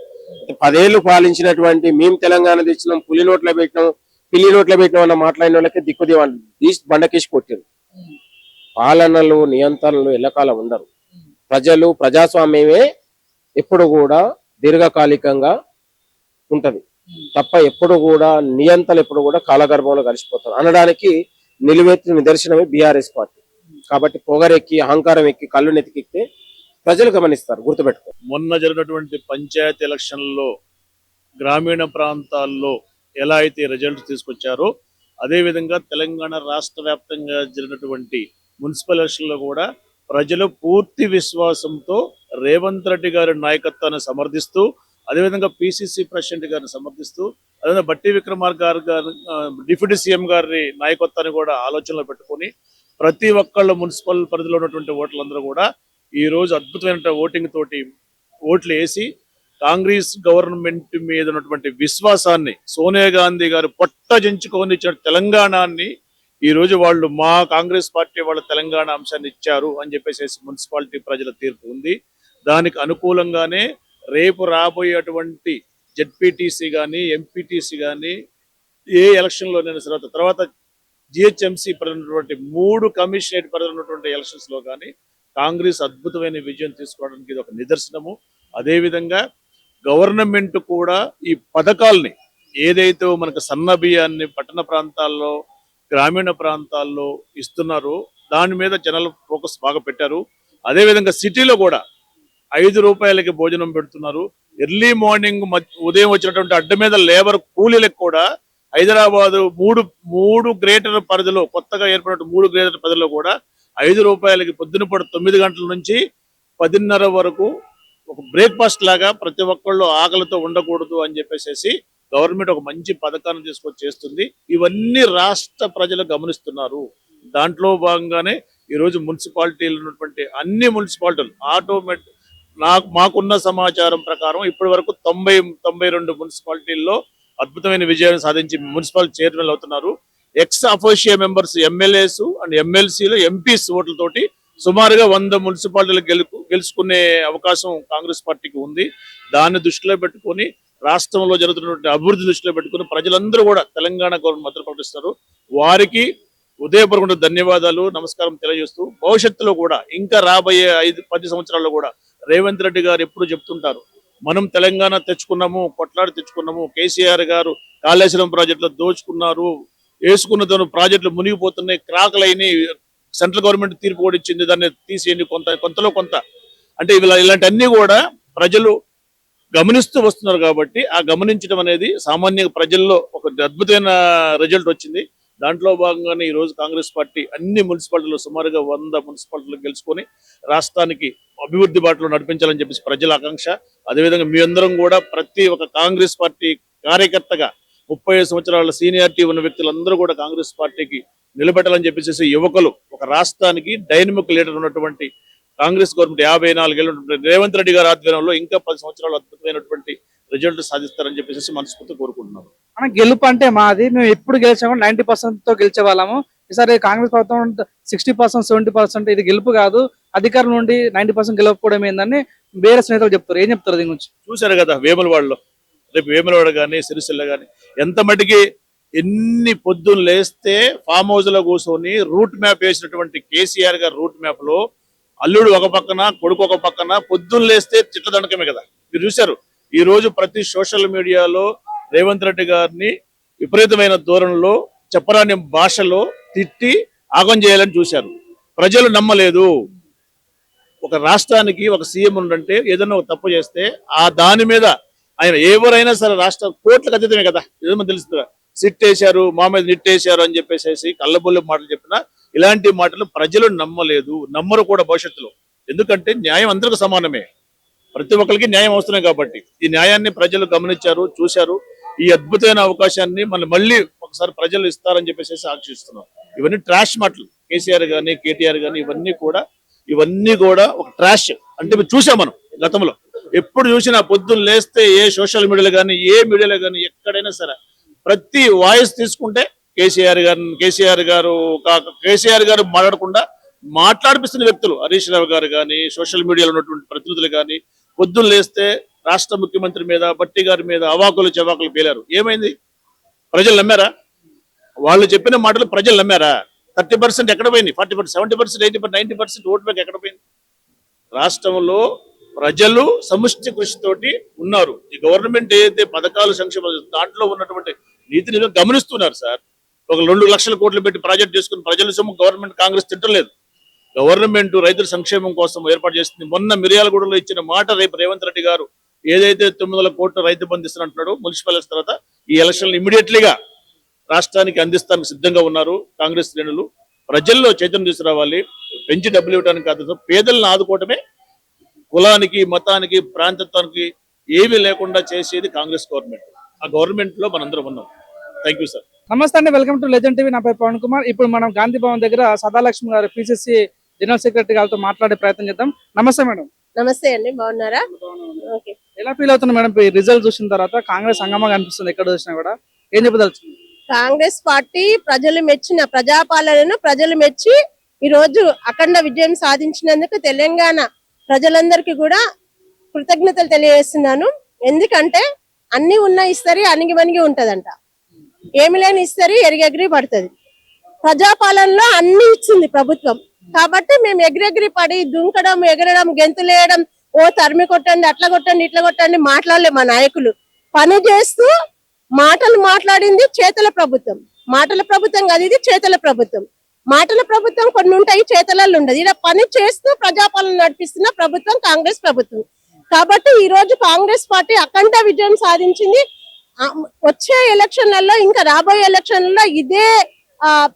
10 ఏళ్లు పాలించినటువంటి మేము తెలంగాణ తెచ్చినాం, పులి నోట్లో పెట్టినాం, పిల్లి నోట్లో పెట్టినాం అన్న మాట్లాడిన వాళ్ళకి దిక్కు బండకేసి కొట్టారు. పాలనలు, నియంత్రణలు ఎల్లకాలం ఉండరు. ప్రజలు, ప్రజాస్వామ్యమే ఎప్పుడు కూడా దీర్ఘకాలికంగా ఉంటది తప్ప ఎప్పుడు కూడా నియంత్రణలు ఎప్పుడు కూడా కాలగర్భంలో కలిసిపోతారు అనడానికి నిలువెత్తిన నిదర్శనమే బీఆర్ఎస్ పార్టీ. కాబట్టి పొగరెక్కి, అహంకారం ఎక్కి, కళ్ళు నెతికితే ప్రజలు గమనిస్తారు, గుర్తుపెట్టుకో. మొన్న జరిగినటువంటి పంచాయతీ ఎలక్షన్లలో గ్రామీణ ప్రాంతాల్లో ఎలా అయితే రిజల్ట్స్ తీసుకొచ్చారో అదేవిధంగా తెలంగాణ రాష్ట్ర వ్యాప్తంగా జరిగినటువంటి మున్సిపల్ ఎలక్షన్లో కూడా ప్రజలు పూర్తి విశ్వాసంతో రేవంత్ రెడ్డి గారి నాయకత్వాన్ని సమర్థిస్తూ, అదేవిధంగా పిసిసి ప్రెసిడెంట్ గారిని సమర్థిస్తూ, అదేవిధంగా బట్టి విక్రమార్క గారు డిప్యూటీ సీఎం గారి నాయకత్వాన్ని కూడా ఆలోచనలో పెట్టుకొని ప్రతి ఒక్కళ్ళు మున్సిపల్ పరిధిలో ఉన్నటువంటి ఓట్లందరూ కూడా ఈ రోజు అద్భుతమైన ఓటింగ్ తోటి ఓట్లు వేసి కాంగ్రెస్ గవర్నమెంట్ మీద ఉన్నటువంటి విశ్వాసాన్ని, సోనియా గాంధీ గారు పొట్టజించుకొని ఇచ్చిన తెలంగాణని ఈ రోజు వాళ్ళు మా కాంగ్రెస్ పార్టీ వాళ్ళ తెలంగాణ అంశాన్ని ఇచ్చారు అని చెప్పేసి మున్సిపాలిటీ ప్రజల తీర్పు ఉంది. దానికి అనుకూలంగానే రేపు రాబోయేటువంటి జెడ్పీటీసీ కానీ, ఎంపీటీసీ కానీ, ఏ ఎలక్షన్లోనైనా సరే, తర్వాత జిహెచ్ఎంసీ పరిధినటువంటి 3 కమిషనరేట్ పరిధినటువంటి ఎలక్షన్స్ లో కానీ కాంగ్రెస్ అద్భుతమైన విజయం తీసుకోవడానికి ఇది ఒక నిదర్శనము. అదేవిధంగా గవర్నమెంట్ కూడా ఈ పథకాల్ని ఏదైతే మనకు సన్న బియ్యాన్ని పట్టణ ప్రాంతాల్లో, గ్రామీణ ప్రాంతాల్లో ఇస్తున్నారో దాని మీద జనాలు ఫోకస్ బాగా పెట్టారు. అదేవిధంగా సిటీలో కూడా 5 రూపాయలకి భోజనం పెడుతున్నారు. ఎర్లీ మార్నింగ్ ఉదయం వచ్చినటువంటి అడ్డ మీద లేబర్ కూలీలకు కూడా హైదరాబాద్ మూడు గ్రేటర్ పరిధిలో, కొత్తగా ఏర్పడిన 3 గ్రేటర్ పరిధిలో కూడా 5 రూపాయలకి పొద్దున పూట 9 గంటల నుంచి 10:30 వరకు ఒక బ్రేక్ఫాస్ట్ లాగా ప్రతి ఒక్కళ్ళు ఆకలితో ఉండకూడదు అని చెప్పేసి గవర్నమెంట్ ఒక మంచి పథకాన్ని తీసుకొచ్చి చేస్తుంది. ఇవన్నీ రాష్ట్ర ప్రజలు గమనిస్తున్నారు. దాంట్లో భాగంగానే ఈరోజు మున్సిపాలిటీలు ఉన్నటువంటి అన్ని మున్సిపాలిటీలు ఆటోమేటిక్ మాకున్న సమాచారం ప్రకారం ఇప్పటి వరకు 92 మున్సిపాలిటీల్లో అద్భుతమైన విజయాన్ని సాధించి మున్సిపల్ చైర్మన్ అవుతున్నారు. ఎక్స్ అఫోషియా మెంబర్స్ ఎమ్మెల్యేస్ అండ్ ఎమ్మెల్సీలు ఎంపీస్ ఓట్లతోటి సుమారుగా 100 మున్సిపాలిటీలు గెలుచుకునే అవకాశం కాంగ్రెస్ పార్టీకి ఉంది. దాన్ని దృష్టిలో పెట్టుకొని రాష్ట్రంలో జరుగుతున్నటువంటి అభివృద్ధి దృష్టిలో పెట్టుకుని ప్రజలందరూ కూడా తెలంగాణ గవర్నమెంట్ మద్దతు ప్రకటిస్తారు. వారికి ఉదయపూర్వక ధన్యవాదాలు, నమస్కారం తెలియజేస్తూ భవిష్యత్తులో కూడా ఇంకా రాబోయే 5-10 సంవత్సరాల్లో కూడా రేవంత్ రెడ్డి గారు ఎప్పుడు చెప్తుంటారు, మనం తెలంగాణ తెచ్చుకున్నాము, కొట్లాడి తెచ్చుకున్నాము, కేసీఆర్ గారు కాళేశ్వరం ప్రాజెక్టులో దోచుకున్నారు, వేసుకున్న ప్రాజెక్టులు మునిగిపోతున్నాయి, క్రాకలైన సెంట్రల్ గవర్నమెంట్ తీర్పు కూడా ఇచ్చింది, దాన్ని తీసేయండి కొంతలో కొంత అంటే ఇలాంటి అన్ని కూడా ప్రజలు గమనిస్తూ వస్తున్నారు. కాబట్టి ఆ గమనించడం అనేది సామాన్య ప్రజల్లో ఒక అద్భుతమైన రిజల్ట్ వచ్చింది. దాంట్లో భాగంగానే ఈ రోజు కాంగ్రెస్ పార్టీ అన్ని మున్సిపాలిటీలు సుమారుగా 100 మున్సిపాలిటీలు గెలుచుకొని రాష్ట్రానికి అభివృద్ధి బాటలో నడిపించాలని చెప్పేసి ప్రజల ఆకాంక్ష. అదేవిధంగా మీ అందరం కూడా ప్రతి ఒక్క కాంగ్రెస్ పార్టీ కార్యకర్తగా 35 సంవత్సరాల సీనియారిటీ ఉన్న వ్యక్తులందరూ కూడా కాంగ్రెస్ పార్టీకి నిలబెట్టాలని చెప్పేసి యువకులు ఒక రాష్ట్రానికి డైనమిక్ లీడర్ ఉన్నటువంటి కాంగ్రెస్ గవర్నమెంట్ 54 ఏళ్ళు రేవంత్ రెడ్డి గారి ఆధ్వర్యంలో ఇంకా 10 సంవత్సరాలు అద్భుతమైనటువంటి రిజల్ట్ సాధిస్తారని చెప్పేసి మనస్ఫూర్తి కోరుకుంటున్నాను. మన గెలుపు అంటే మాది, మేము ఎప్పుడు గెలిచాము 90% తో గెలిచే వాళ్ళము. ఈసారి కాంగ్రెస్ ప్రభుత్వం 60%, 70% ఇది గెలుపు కాదు, అధికారం నుండి 90% గెలవకపోవడం ఏందని వేరే స్నేహితులు చెప్తారు. ఏం చెప్తారు దీని గురించి? చూశారు కదా వేములవాడలో, రేపు వేములవాడ కానీ సిరిసిల్ల కానీ ఎంత మటుకి ఎన్ని పొద్దున్న లేస్తే ఫామ్ హౌస్ లో కూర్చొని రూట్ మ్యాప్ వేసినటువంటి కేసీఆర్ గారు రూట్ మ్యాప్ లో అల్లుడు ఒక పక్కన కొడుకు ఒక పక్కన పొద్దున్న లేస్తే చిట్ల దండకమే కదా. మీరు చూశారు ఈ రోజు ప్రతి సోషల్ మీడియాలో రేవంత్ రెడ్డి గారిని విపరీతమైన ధోరణిలో చెప్పరాని భాషలో తిట్టి ఆగం చేయాలని చూశారు. ప్రజలు నమ్మలేదు. ఒక రాష్ట్రానికి ఒక సీఎం ఉండంటే ఏదైనా ఒక తప్పు చేస్తే ఆ దాని మీద ఆయన ఎవరైనా సరే రాష్ట్ర కోట్లకు అతీతమే కదా, ఏదో తెలుస్తుందా, సిట్ వేశారు మా మీద నిట్టేశారు అని చెప్పేసి కళ్ళబొల్లి మాటలు చెప్పినా ఇలాంటి మాటలు ప్రజలు నమ్మలేదు, నమ్మరు కూడా భవిష్యత్తులో. ఎందుకంటే న్యాయం అందరికీ సమానమే, ప్రతి ఒక్కరికి న్యాయం అవసరం కాబట్టి ఈ న్యాయాన్ని ప్రజలు గమనించారు, చూశారు. ఈ అద్భుతమైన అవకాశాన్ని మళ్ళీ ఒకసారి ప్రజలు ఇస్తారని చెప్పేసి ఆశిస్తున్నాం. ఇవన్నీ ట్రాష్ మాటలు, కేసీఆర్ గానీ కేటీఆర్ గానీ ఇవన్నీ కూడా ఒక ట్రాష్. అంటే మీరు చూసాం మనం గతంలో ఎప్పుడు చూసినా పొద్దున్న లేస్తే ఏ సోషల్ మీడియాలో కానీ ఏ మీడియాలో కానీ ఎక్కడైనా సరే ప్రతి వాయిస్ తీసుకుంటే కేసీఆర్ గారు మాట్లాడిపిస్తున్న వ్యక్తులు హరీష్ రావు గారు కానీ సోషల్ మీడియాలో ఉన్నటువంటి ప్రతినిధులు కానీ పొద్దున్న లేస్తే రాష్ట్ర ముఖ్యమంత్రి మీద బట్టి గారి మీద అవాకులు చెవాకులు పేలారు. ఏమైంది? ప్రజలు నమ్మారా? వాళ్ళు చెప్పిన మాటలు ప్రజలు నమ్మారా? 30% ఎక్కడ పోయింది? 40%, 70%, 80%, 90% ఓటు బ్యాంక్ ఎక్కడ పోయింది? రాష్ట్రంలో ప్రజలు సముష్టి కృషితోటి ఉన్నారు. ఈ గవర్నమెంట్ ఏదైతే పథకాలు సంక్షేమ దాంట్లో ఉన్నటువంటి నీతిని గమనిస్తున్నారు సార్. ఒక 2 లక్షల కోట్లు పెట్టి ప్రాజెక్ట్ చేసుకుని ప్రజల సొమ్ము గవర్నమెంట్ కాంగ్రెస్ తిట్టలేదు. గవర్నమెంట్ రైతుల సంక్షేమం కోసం ఏర్పాటు చేస్తుంది. మొన్న మిర్యాలగూడలో ఇచ్చిన మాట రేపు రేవంత్ రెడ్డి గారు ఏదైతే 900 కోట్ల రైతు బంధు ఇస్తున్నట్టున్నాడు మున్సిపల్ తర్వాత ఈ ఎలక్షన్లు ఇమీడియట్లీగా రాష్ట్రానికి అందిస్తానికి సిద్ధంగా ఉన్నారు కాంగ్రెస్ శ్రేణులు. ప్రజల్లో చైతన్యం తీసుకురావాలి. పెంచి డబ్బులు ఇవ్వడానికి కాదు, పేదలను ఆదుకోవటమే. కులానికి మతానికి ప్రాంతత్వానికి ఏమీ లేకుండా చేసేది కాంగ్రెస్ గవర్నమెంట్. ఆ గవర్నమెంట్ లో మనందరం ఉన్నాం. Thank you sir. నమస్తే అండి, వెల్కమ్ టు లెజెండ్ టీవీ. నా పేరు పవన్ కుమార్. ఇప్పుడు మనం గాంధీ భవన్ దగ్గర సదాలక్ష్మి గారు పిసిసి జనరల్ సెక్రటరీ గారితో మాట్లాడే ప్రయత్నం చేద్దాం. నమస్తే మేడం. నమస్తే అండి, బాగున్నారా? ఓకే. ఎలా ఫీల్ అవుతున్నారు మేడం ఈ రిజల్ట్ చూసిన తర్వాత? కాంగ్రెస్ హంగామా కనిపిస్తుంది ఎక్కడ చూసినా కూడా. ఏం చెప్పదలుచుకుంది? కాంగ్రెస్ పార్టీ ప్రజలు మెచ్చిన ప్రజాపాలనను ప్రజలు మెచ్చి ఈ రోజు అఖండ విజయం సాధించినందుకు తెలంగాణ ప్రజలందరికీ కూడా కృతజ్ఞతలు తెలియజేస్తున్నాను. ఎందుకంటే అన్ని ఉన్న ఇస్తరి అణిగి మణిగి ఉంటదంట, ఏమి లేని ఇస్తరి ఎగిరెగిరి పడుతుంది. ప్రజాపాలనలో అన్ని ఇచ్చింది ప్రభుత్వం. కాబట్టి మేము ఎగిరెగిరి పడి దుంకడం, ఎగరడం, గెంతులేయడం, ఓ తరిమి కొట్టండి, అట్లా కొట్టండి, ఇట్లా కొట్టండి మాట్లాడలే. మా నాయకులు పని చేస్తూ మాటలు మాట్లాడింది చేతల ప్రభుత్వం. మాటల ప్రభుత్వం కాదు, ఇది చేతల ప్రభుత్వం. మాటల ప్రభుత్వం కొన్ని ఉంటాయి, చేతలలో ఉండదు. ఇలా పని చేస్తూ ప్రజాపాలన నడిపిస్తున్న ప్రభుత్వం కాంగ్రెస్ ప్రభుత్వం. కాబట్టి ఈ రోజు కాంగ్రెస్ పార్టీ అఖండ విజయం సాధించింది. వచ్చే ఎలక్షన్లలో ఇంకా రాబోయే ఎలక్షన్లలో ఇదే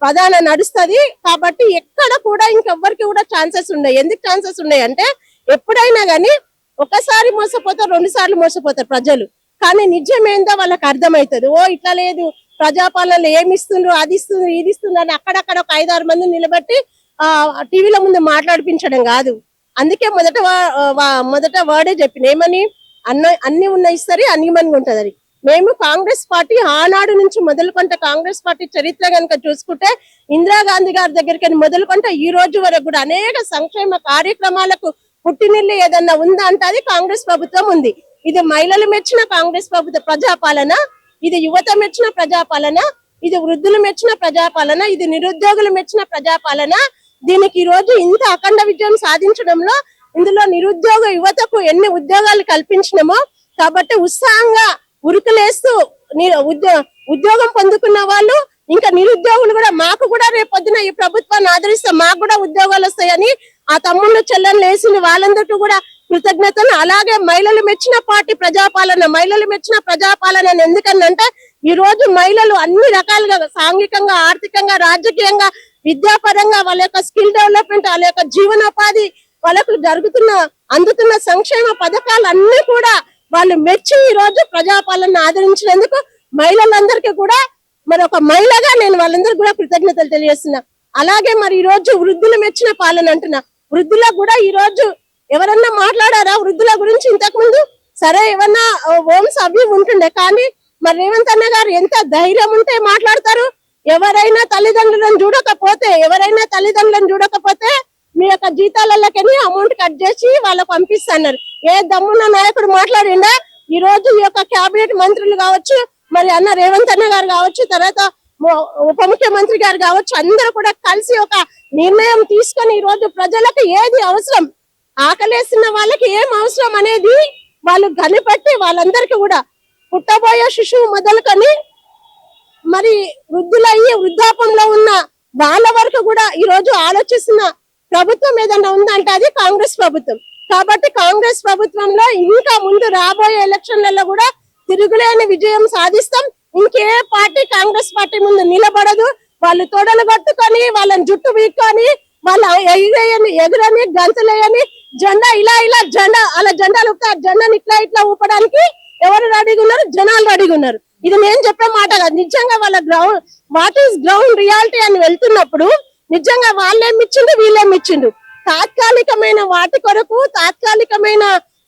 ప్రధాన నడుస్తుంది. కాబట్టి ఎక్కడ కూడా ఇంకెవ్వరికి కూడా ఛాన్సెస్ ఉన్నాయి. ఎందుకు ఛాన్సెస్ ఉన్నాయి అంటే ఎప్పుడైనా గానీ ఒకసారి మోసపోతారు, 2 సార్లు మోసపోతారు ప్రజలు. కానీ నిజం ఏందో వాళ్ళకి అర్థమవుతుంది. ఓ ఇట్లా లేదు, ప్రజాపాలనలో ఏమి ఇస్తుండ్రు, అది ఇస్తుంది, ఇది ఇస్తుంది అని అక్కడక్కడ ఒక 5-6 మందిని నిలబెట్టి టీవీల ముందు మాట్లాడిపించడం కాదు. అందుకే మొదట వర్డే చెప్పిన ఏమని, అన్ని ఉన్న ఇస్తారు అన్ని మంది ఉంటదని. మేము కాంగ్రెస్ పార్టీ ఆనాడు నుంచి మొదలుకొంటే కాంగ్రెస్ పార్టీ చరిత్ర కనుక చూసుకుంటే ఇందిరాగాంధీ గారి దగ్గరికి మొదలుకొంటే ఈ రోజు వరకు కూడా అనేక సంక్షేమ కార్యక్రమాలకు పుట్టినిల్లు ఏదన్నా ఉందా అంటే అది కాంగ్రెస్ ప్రభుత్వం ఉంది. ఇది మహిళలు మెచ్చిన కాంగ్రెస్ ప్రభుత్వ ప్రజాపాలన, ఇది యువత మెచ్చిన ప్రజాపాలన, ఇది వృద్ధులు మెచ్చిన ప్రజాపాలన, ఇది నిరుద్యోగులు మెచ్చిన ప్రజాపాలన. దీనికి ఈ రోజు ఇంత అఖండ విజయం సాధించడంలో ఇందులో నిరుద్యోగ యువతకు ఎన్ని ఉద్యోగాలు కల్పించినామో కాబట్టి ఉత్సాహంగా ఉరుకులేస్తూ ఉద్యోగం పొందుకున్న వాళ్ళు ఇంకా నిరుద్యోగులు కూడా మాకు కూడా రేపొద్దున ఈ ప్రభుత్వాన్ని ఆదరిస్తే మాకు కూడా ఉద్యోగాలు వస్తాయని ఆ తమ్ముళ్ళు చెల్లెలు వేసింది వాళ్ళందరికీ కూడా కృతజ్ఞతలు. అలాగే మహిళలు మెచ్చిన పార్టీ ప్రజాపాలన, మహిళలు మెచ్చిన ప్రజాపాలన ఎందుకనంటే ఈ రోజు మహిళలు అన్ని రకాలుగా సాంఘికంగా, ఆర్థికంగా, రాజకీయంగా, విద్యాపరంగా వాళ్ళ యొక్క స్కిల్ డెవలప్మెంట్, వాళ్ళ యొక్క జీవనోపాధి, వాళ్ళకు అందుతున్న సంక్షేమ పథకాలు అన్ని కూడా వాళ్ళు మెచ్చి ఈ రోజు ప్రజాపాలన ఆదరించినందుకు మహిళలందరికీ కూడా మరి ఒక మహిళగా నేను వాళ్ళందరికీ కూడా కృతజ్ఞతలు తెలియజేస్తున్నా. అలాగే మరి ఈ రోజు వృద్ధులు మెచ్చిన పాలన అంటున్నా. వృద్ధులకు కూడా ఈ రోజు ఎవరన్నా మాట్లాడారా వృద్ధుల గురించి ఇంతకు ముందు? సరే ఏమన్నా హోమ్స్ అవి ఉంటుండే, కానీ మరి రేవంత్ అన్న గారు ఎంత ధైర్యం ఉంటే మాట్లాడతారు. ఎవరైనా తల్లిదండ్రులను చూడకపోతే మీ యొక్క జీతాలకి అమౌంట్ కట్ చేసి వాళ్ళకు పంపిస్తున్నారు. ఏ దమ్మున్న నాయకుడు మాట్లాడిండా? ఈ రోజు ఈ యొక్క కేబినెట్ మంత్రులు కావచ్చు, మరి అన్న రేవంత్ అన్న గారు కావచ్చు, తర్వాత ఉప ముఖ్యమంత్రి గారు కావచ్చు, అందరూ కూడా కలిసి ఒక నిర్ణయం తీసుకొని ఈ రోజు ప్రజలకు ఏది అవసరం, ఆకలేస్తున్న వాళ్ళకి ఏం అవసరం అనేది వాళ్ళు కనిపెట్టి వాళ్ళందరికీ కూడా పుట్టబోయే శిశువు మొదలుకొని మరి వృద్ధులయ్యి వృద్ధాపంలో ఉన్న వాళ్ళ వరకు కూడా ఈ రోజు ఆలోచిస్తున్న ప్రభుత్వం ఏదన్నా ఉందంటే అది కాంగ్రెస్ ప్రభుత్వం. కాబట్టి కాంగ్రెస్ ప్రభుత్వంలో ఇంకా ముందు రాబోయే ఎలక్షన్లలో కూడా తిరుగులేని విజయం సాధిస్తాం. ఇంకే పార్టీ కాంగ్రెస్ పార్టీ ముందు నిలబడదు. వాళ్ళు తొడలు కట్టుకొని వాళ్ళని జుట్టు వీక్కొని వాళ్ళు ఎగురని గంతులేయని జెండా ఇలా జెండాలు జెండాని ఇట్లా ఊపడానికి ఎవరు రెడీగా ఉన్నారు? జనాలు రెడీగా ఉన్నారు. ఇది నేను చెప్పే మాట కాదు. నిజంగా వాళ్ళ వాట్ ఈస్ గ్రౌండ్ రియాలిటీ అని వెళ్తున్నప్పుడు నిజంగా వాళ్ళేమిచ్చిండు వీళ్ళేమిచ్చిండు. తాత్కాలికమైన వాటి కొరకు, తాత్కాలికమైన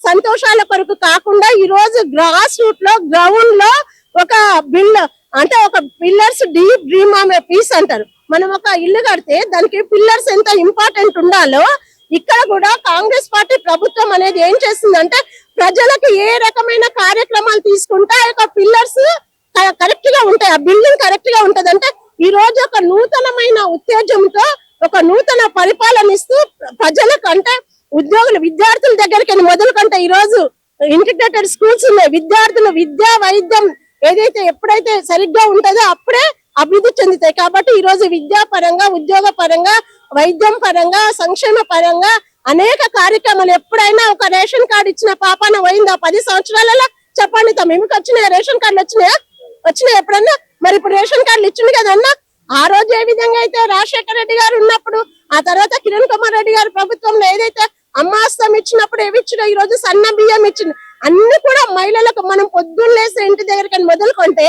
సంతోషాల కొరకు కాకుండా ఈ రోజు గ్రాస్ రూట్ లో, గ్రౌండ్ లో ఒక ఒక పిల్లర్స్ డీప్ డ్రీమ్ ఆమె పీస్ అంటారు. మనం ఒక ఇల్లు కడితే దానికి పిల్లర్స్ ఎంత ఇంపార్టెంట్ ఉండాలో ఇక్కడ కూడా కాంగ్రెస్ పార్టీ ప్రభుత్వం అనేది ఏం చేస్తుందంటే ప్రజలకు ఏ రకమైన కార్యక్రమాలు తీసుకుంటే ఆ యొక్క పిల్లర్స్ కరెక్ట్ గా ఉంటాయి, ఆ బిల్డింగ్ కరెక్ట్ గా ఉంటది. అంటే ఈ రోజు ఒక నూతనమైన ఉత్తేజంతో ఒక నూతన పరిపాలన ఇస్తూ ప్రజలకు అంటే ఉద్యోగులు, విద్యార్థుల దగ్గరికి మొదలుకంటే ఈ రోజు ఇంటిగ్రేటెడ్ స్కూల్స్ ఉన్నాయి. విద్యార్థులు విద్యా వైద్యం ఏదైతే ఎప్పుడైతే సరిగ్గా ఉంటుందో అప్పుడే అభివృద్ధి చెందుతాయి. కాబట్టి ఈ రోజు విద్యా పరంగా, ఉద్యోగ పరంగా, వైద్యం పరంగా, సంక్షేమ పరంగా అనేక కార్యక్రమాలు. ఎప్పుడైనా ఒక రేషన్ కార్డు ఇచ్చిన పాపాన పోయిందా 10 సంవత్సరాలలో? చెప్పండి మీకు వచ్చినాయా రేషన్ కార్డులు? వచ్చినాయి ఎప్పుడన్నా? మరి ఇప్పుడు రేషన్ కార్డులు ఇచ్చింది కదన్నా. ఆ రోజు ఏ విధంగా అయితే రాజశేఖర రెడ్డి గారు ఉన్నప్పుడు, ఆ తర్వాత కిరణ్ కుమార్ రెడ్డి గారి ప్రభుత్వంలో ఏదైతే అమ్మాస్తం ఇచ్చినప్పుడు ఏమి ఇచ్చినా ఈ రోజు సన్న బియ్యం ఇచ్చింది. అన్ని కూడా మహిళలకు మనం పొద్దున్న లేసే ఇంటి దగ్గరికి మొదలుకుంటే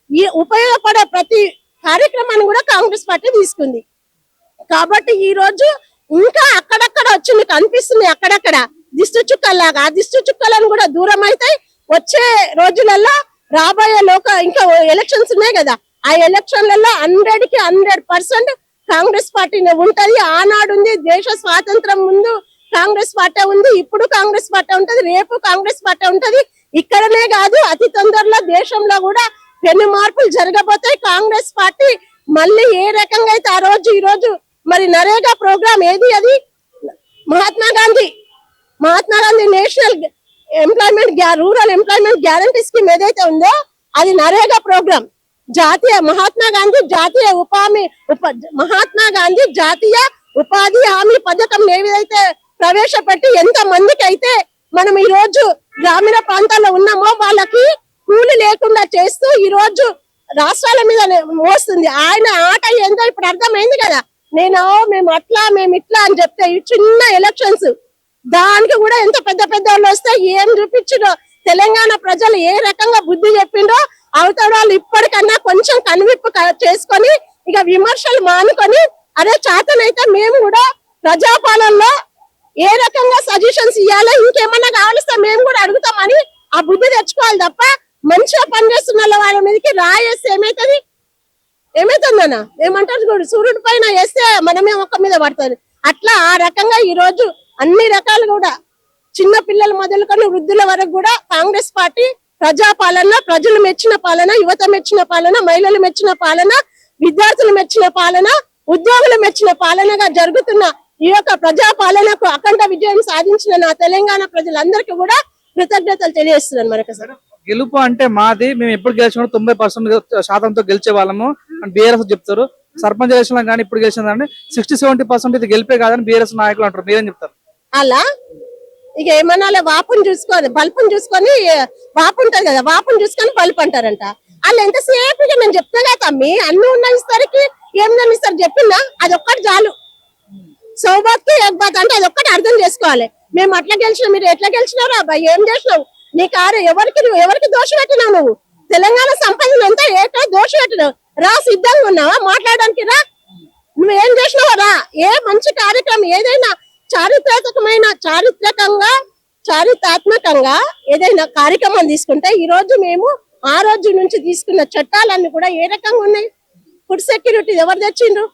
ఈ ఉపయోగపడే ప్రతి కార్యక్రమాన్ని కూడా కాంగ్రెస్ పార్టీ తీసుకుంది. కాబట్టి ఈ రోజు ఇంకా అక్కడక్కడ వచ్చింది కనిపిస్తుంది, అక్కడక్కడ దిష్టి చుక్కల్లాగా. ఆ దిష్టి చుక్కలను కూడా దూరం అయితే వచ్చే రోజులలో రాబోయే ఇంకా ఎలక్షన్స్ ఉన్నాయి కదా, ఆ ఎలక్షన్లలో 100కి 100% కాంగ్రెస్ పార్టీనే ఉంటది. ఆనాడు ఉంది, దేశ స్వాతంత్రం ముందు కాంగ్రెస్ పార్టీ ఉంది, ఇప్పుడు కాంగ్రెస్ పార్టీ ఉంటది, రేపు కాంగ్రెస్ పార్టీ ఉంటది. ఇక్కడనే కాదు అతి తొందరలో దేశంలో కూడా పెను మార్పులు జరగబోతాయి. కాంగ్రెస్ పార్టీ మళ్ళీ ఏ రకంగా అయితే ఆ రోజు ఈ రోజు మరి నరేగా ప్రోగ్రామ్ ఏది, అది Mahatma Gandhi national rural employment guarantee scheme ఏదైతే ఉందో అది నరేగా ప్రోగ్రామ్. మహాత్మా గాంధీ జాతీయ ఉపాధి హామీ పథకం ఏదైతే ప్రవేశపెట్టి ఎంత మందికి అయితే మనం ఈ రోజు గ్రామీణ ప్రాంతాల్లో ఉన్నామో వాళ్ళకి కూలి లేకుండా చేస్తూ ఈ రోజు రాష్ట్రాల మీద మోస్తుంది. ఆయన ఆట ఏందో ఇప్పుడు అర్థమైంది కదా. మేము ఇట్లా అని చెప్తే ఈ చిన్న ఎలక్షన్స్ దానికి కూడా ఎంత పెద్ద పెద్ద వాళ్ళు వస్తే ఏం చూపించిండో తెలంగాణ ప్రజలు ఏ రకంగా బుద్ధి చెప్పిండో అవతల వాళ్ళు ఇప్పటికన్నా కొంచెం కనువిప్పు చేసుకొని ఇక విమర్శలు మానుకొని అదే చేతనైతే మేము కూడా ప్రజాపాలనలో ఏ రకంగా సజెషన్స్ ఇవ్వాలో ఇంకేమన్నా కావాలిస్తే మేము కూడా అడుగుతామని ఆ బుద్ధి తెచ్చుకోవాలి తప్ప మంచిగా పనిచేస్తున్న వాళ్ళ మీదకి రాయేస్తే ఏమైతుందన్న ఏమంటారు చూడు, సూర్యుడి పైన వేస్తే మనమే ఒక్క మీద పడుతుంది. అట్లా ఆ రకంగా ఈ రోజు అన్ని రకాలు కూడా చిన్న పిల్లల మొదలుకొని వృద్ధుల వరకు కూడా కాంగ్రెస్ పార్టీ ప్రజాపాలన, ప్రజలు మెచ్చిన పాలన, యువత మెచ్చిన పాలన, మహిళలు మెచ్చిన పాలన, విద్యార్థులు మెచ్చిన పాలన, ఉద్యోగులు మెచ్చిన పాలనగా జరుగుతున్న ఈ యొక్క ప్రజాపాలనకు అఖండ విజయం సాధించిన నా తెలంగాణ ప్రజలందరికీ కూడా కృతజ్ఞతలు తెలియజేస్తున్నాను మరొకసారి. గెలుపు అంటే మాది, మేము ఎప్పుడు గెలిచిన 90% శాతంతో గెలిచే వాళ్ళము అని బీఆర్ఎస్ చెప్తారు. సర్పంచ్ ఎలక్షన్ కానీ ఇప్పుడు గెలిచిందంటే 60-70% ఇది గెలిపే కాదని బీఆర్ఎస్ నాయకులు అంటారు. మీరేం చెప్తారు? అలా ఇక ఏమన్నా వాపుని చూసుకొని బల్పుని చూసుకొని, వాపు ఉంటది కదా, వాపుని చూసుకొని బల్పు అంటారంట. వాళ్ళు ఎంతసేపు ఇక నేను చెప్తా కదా తమ్మి, అన్ని ఉన్న ఇస్తారికి ఏం ఇస్తారు చెప్పిందా, అదొక్కటి చాలు. సౌభాగ్య ఎగ్బాత్ అంటే అదొక్కటి అర్థం చేసుకోవాలి. మేము అట్లా గెలిచినాం, మీరు ఎట్లా గెలిచినారు అబ్బాయి, ఏం చేసినావు, నీ కారు ఎవరికి దోషం పెట్టినావు, నువ్వు తెలంగాణ సంపదను అంతా ఏటో దోషం పెట్టినావు, రా సిద్ధంగా ఉన్నావా మాట్లాడడానికి, రా నువ్వేం చేసినావా, రా ఏ మంచి కార్యక్రమం ఏదైనా చారిత్రాత్మకంగా ఏదైనా కార్యక్రమం తీసుకుంటే ఈ రోజు మేము ఆ రోజు నుంచి తీసుకున్న చట్టాలన్నీ కూడా ఏ రకంగా ఉన్నాయి. ఫుడ్ సెక్యూరిటీ ఎవరు తెచ్చిండ్రు,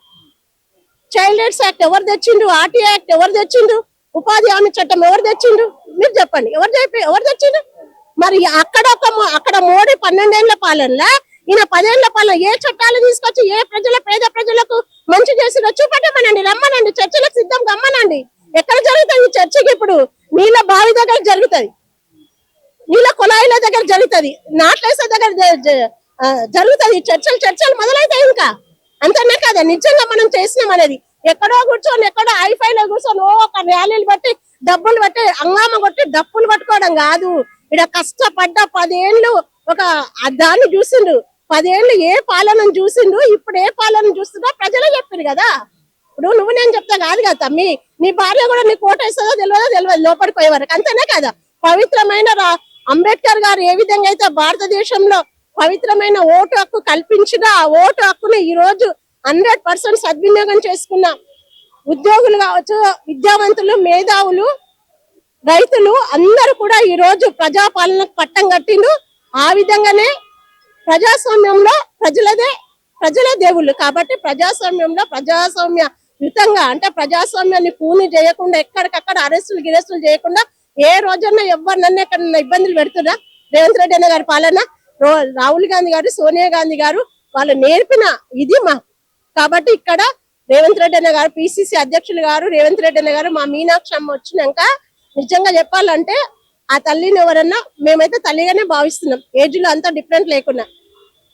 చైల్డ్ రైట్స్ యాక్ట్ ఎవరు తెచ్చిండ్రు, ఆర్టీ యాక్ట్ ఎవరు తెచ్చిండ్రు, ఉపాధి హామీ చట్టం ఎవరు తెచ్చిండ్రు, మీరు చెప్పండి ఎవరు తెచ్చిండ్రు. మరి అక్కడ మోడీ 12 ఏళ్ల పాలనలో, ఈయన 10 ఏళ్ల పాలన ఏ చట్టాలు తీసుకొచ్చి ఏ పేద ప్రజలకు మంచి చేసిరో చూపెట్టమనండి, రమ్మనండి, చర్చలకు సిద్ధం గమ్మనండి. ఎక్కడ జరుగుతుంది చర్చకి? ఇప్పుడు నీళ్ళ బావి దగ్గర జరుగుతుంది, నీళ్ళ కుళాయిల దగ్గర జరుగుతుంది, నాట్లేసే దగ్గర జరుగుతుంది. చర్చలు మొదలవుతాయి. ఇంకా అంతనే కదా నిజంగా మనం చేసినాం అనేది. ఎక్కడో కూర్చొని ఎక్కడో ఐఫైలో కూర్చొని ఒక ర్యాలీలు బట్టి డబ్బులు బట్టి అంగామ కొట్టి డప్పులు పట్టుకోవడం కాదు. ఇక్కడ కష్టపడ్డ 10 ఏళ్ళు దాన్ని చూసిండు, 10 ఏళ్ళు ఏ పాలనను చూసిండు, ఇప్పుడు ఏ పాలన చూస్తుందో ప్రజలే చెప్పారు కదా. ఇప్పుడు నువ్వు నేను చెప్తా కాదు కదా తమ్మి, నీ భార్య కూడా నీ కోట ఇస్తుందో తెలియదు లోపలికి పోయే వరకు, అంతేనే కదా. పవిత్రమైన అంబేద్కర్ గారు ఏ విధంగా అయితే భారతదేశంలో పవిత్రమైన ఓటు హక్కు కల్పించిన ఆ ఓటు హక్కుని ఈ రోజు 100% సద్వినియోగం చేసుకున్న ఉద్యోగులు కావచ్చు, విద్యావంతులు, మేధావులు, రైతులు అందరూ కూడా ఈ రోజు ప్రజాపాలనకు పట్టం కట్టిండు. ఆ విధంగానే ప్రజాస్వామ్యంలో ప్రజలే దేవుళ్ళు కాబట్టి ప్రజాస్వామ్యయుతంగా అంటే ప్రజాస్వామ్యాన్ని పూని చేయకుండా ఎక్కడికక్కడ అరెస్టులు చేయకుండా ఏ రోజన్నా ఎవరినన్నా ఎక్కడన్నా ఇబ్బందులు పెడుతున్నా రేవంత్ రెడ్డి అన్న గారి పాలన, రాహుల్ గాంధీ గారు, సోనియా గాంధీ గారు వాళ్ళు నేర్పిన ఇది కాబట్టి ఇక్కడ రేవంత్ రెడ్డి అన్న గారు, పిసిసి అధ్యక్షులు గారు రేవంత్ రెడ్డి అన్న గారు, మా మీనాక్షి అమ్మ వచ్చినాక నిజంగా చెప్పాలంటే ఆ తల్లిని ఎవరన్నా మేమైతే తల్లిగానే భావిస్తున్నాం, ఏజ్ లో అంతా డిఫరెంట్ లేకుండా.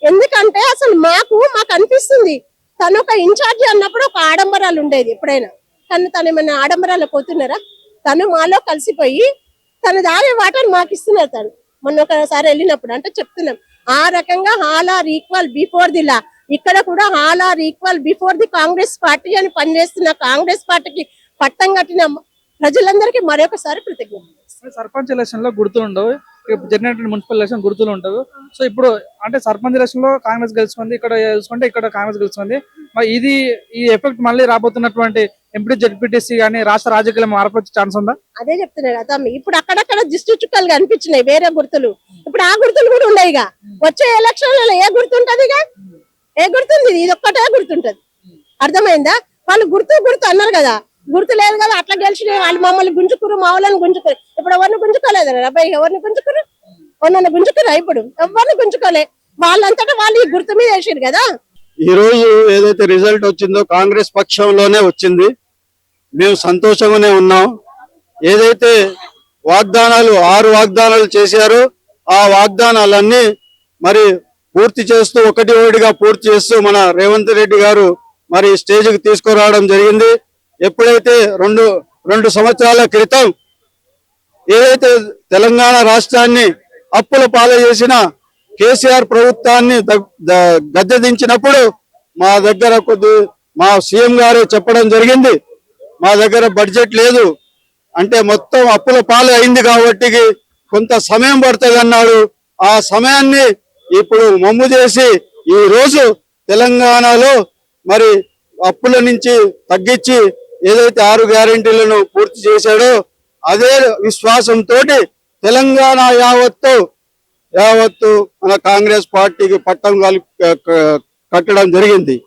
ఎందుకంటే అసలు మాకు అనిపిస్తుంది తను ఒక ఇన్ఛార్జి అన్నప్పుడు ఒక ఆడంబరాలు ఉండేది ఎప్పుడైనా, కానీ తను ఏమైనా ఆడంబరాలు పోతున్నారా? తను మాలో కలిసిపోయి తన దారి వాటని మాకు ఇస్తున్నారు. తను మొన్న ఒకసారి వెళ్ళినప్పుడు అంటే చెప్తున్నాం, ఆ రకంగా all are equal before the law, ఇక్కడ కూడా all are equal before the Congress party అని పనిచేస్తున్న కాంగ్రెస్ పార్టీకి పట్టం కట్టిన ప్రజలందరికీ మరొకసారి కృతజ్ఞతలు. సర్పంచ్ ఎలక్షన్ లో గుర్తులు ఉండవు, జనరేటెడ్ మున్సిపల్ ఎలక్షన్ గుర్తులు ఉండవు. సో ఇప్పుడు అంటే సర్పంచ్ ఎలక్షన్ లో కాంగ్రెస్ గెలుచుకుంది, ఇక్కడ చూసుకుంటే ఇక్కడ కాంగ్రెస్ గెలుచుకుంది. మరి ఈ ఎఫెక్ట్ మళ్ళీ రాబోతున్నటువంటి ఎంపీ జెడ్పీటీసీ కానీ రాష్ట్ర రాజకీయాలు మార్పొచ్చే ఛాన్స్ ఉందా? అదే చెప్తున్నా కదా, ఇప్పుడు అక్కడక్కడ దిష్టి చుక్కలు కనిపించినాయి వేరే గుర్తులు, ఇప్పుడు ఆ గుర్తులు కూడా ఉన్నాయి. వచ్చే ఎలక్షన్లలో ఏ గుర్తుంటది? ఏ గుర్తుంది? ఇది ఒక్కటే గుర్తుంటది. అర్థమైందా? వాళ్ళు గుర్తు అన్నారు కదా, గుర్తు లేదు కదా, అట్లా గెలిచిన వాళ్ళు మమ్మల్ని గుంజుకురు, మా వాళ్ళని గుంజుకురు. ఇప్పుడు ఎవరిని గుంజుకోలేదు అబ్బాయి, ఎవరిని గుంజుకురు? ఎవరిని గుంజుకురా? ఇప్పుడు ఎవరిని గుంజుకోలే, వాళ్ళంతటా వాళ్ళు ఈ గుర్తు మీద వేసారు కదా. ఈ రోజు ఏదైతే రిజల్ట్ వచ్చిందో కాంగ్రెస్ పక్షంలోనే వచ్చింది, మేము సంతోషంగానే ఉన్నాం. ఏదైతే 6 వాగ్దానాలు చేశారో ఆ వాగ్దానాలన్నీ మరి పూర్తి చేస్తూ ఒకటిగా పూర్తి చేస్తూ మన రేవంత్ రెడ్డి గారు మరి స్టేజ్కి తీసుకురావడం జరిగింది. ఎప్పుడైతే రెండు సంవత్సరాల క్రితం ఏదైతే తెలంగాణ రాష్ట్రాన్ని అప్పుల పాలు చేసిన కేసీఆర్ ప్రభుత్వాన్ని గద్దెదించినప్పుడు మా దగ్గర మా సీఎం గారు చెప్పడం జరిగింది, మా దగ్గర బడ్జెట్ లేదు అంటే మొత్తం అప్పుల పాలు అయింది కాబట్టి కొంత సమయం పడుతుంది అన్నాడు. ఆ సమయాన్ని ఇప్పుడు మమ్ము చేసి ఈ రోజు తెలంగాణలో మరి అప్పుల నుంచి తగ్గించి ఏదైతే 6 గ్యారెంటీలను పూర్తి చేశాడో అదే విశ్వాసంతో తెలంగాణ యావత్తు యావత్తు మన కాంగ్రెస్ పార్టీకి పట్టం కట్టడం జరిగింది.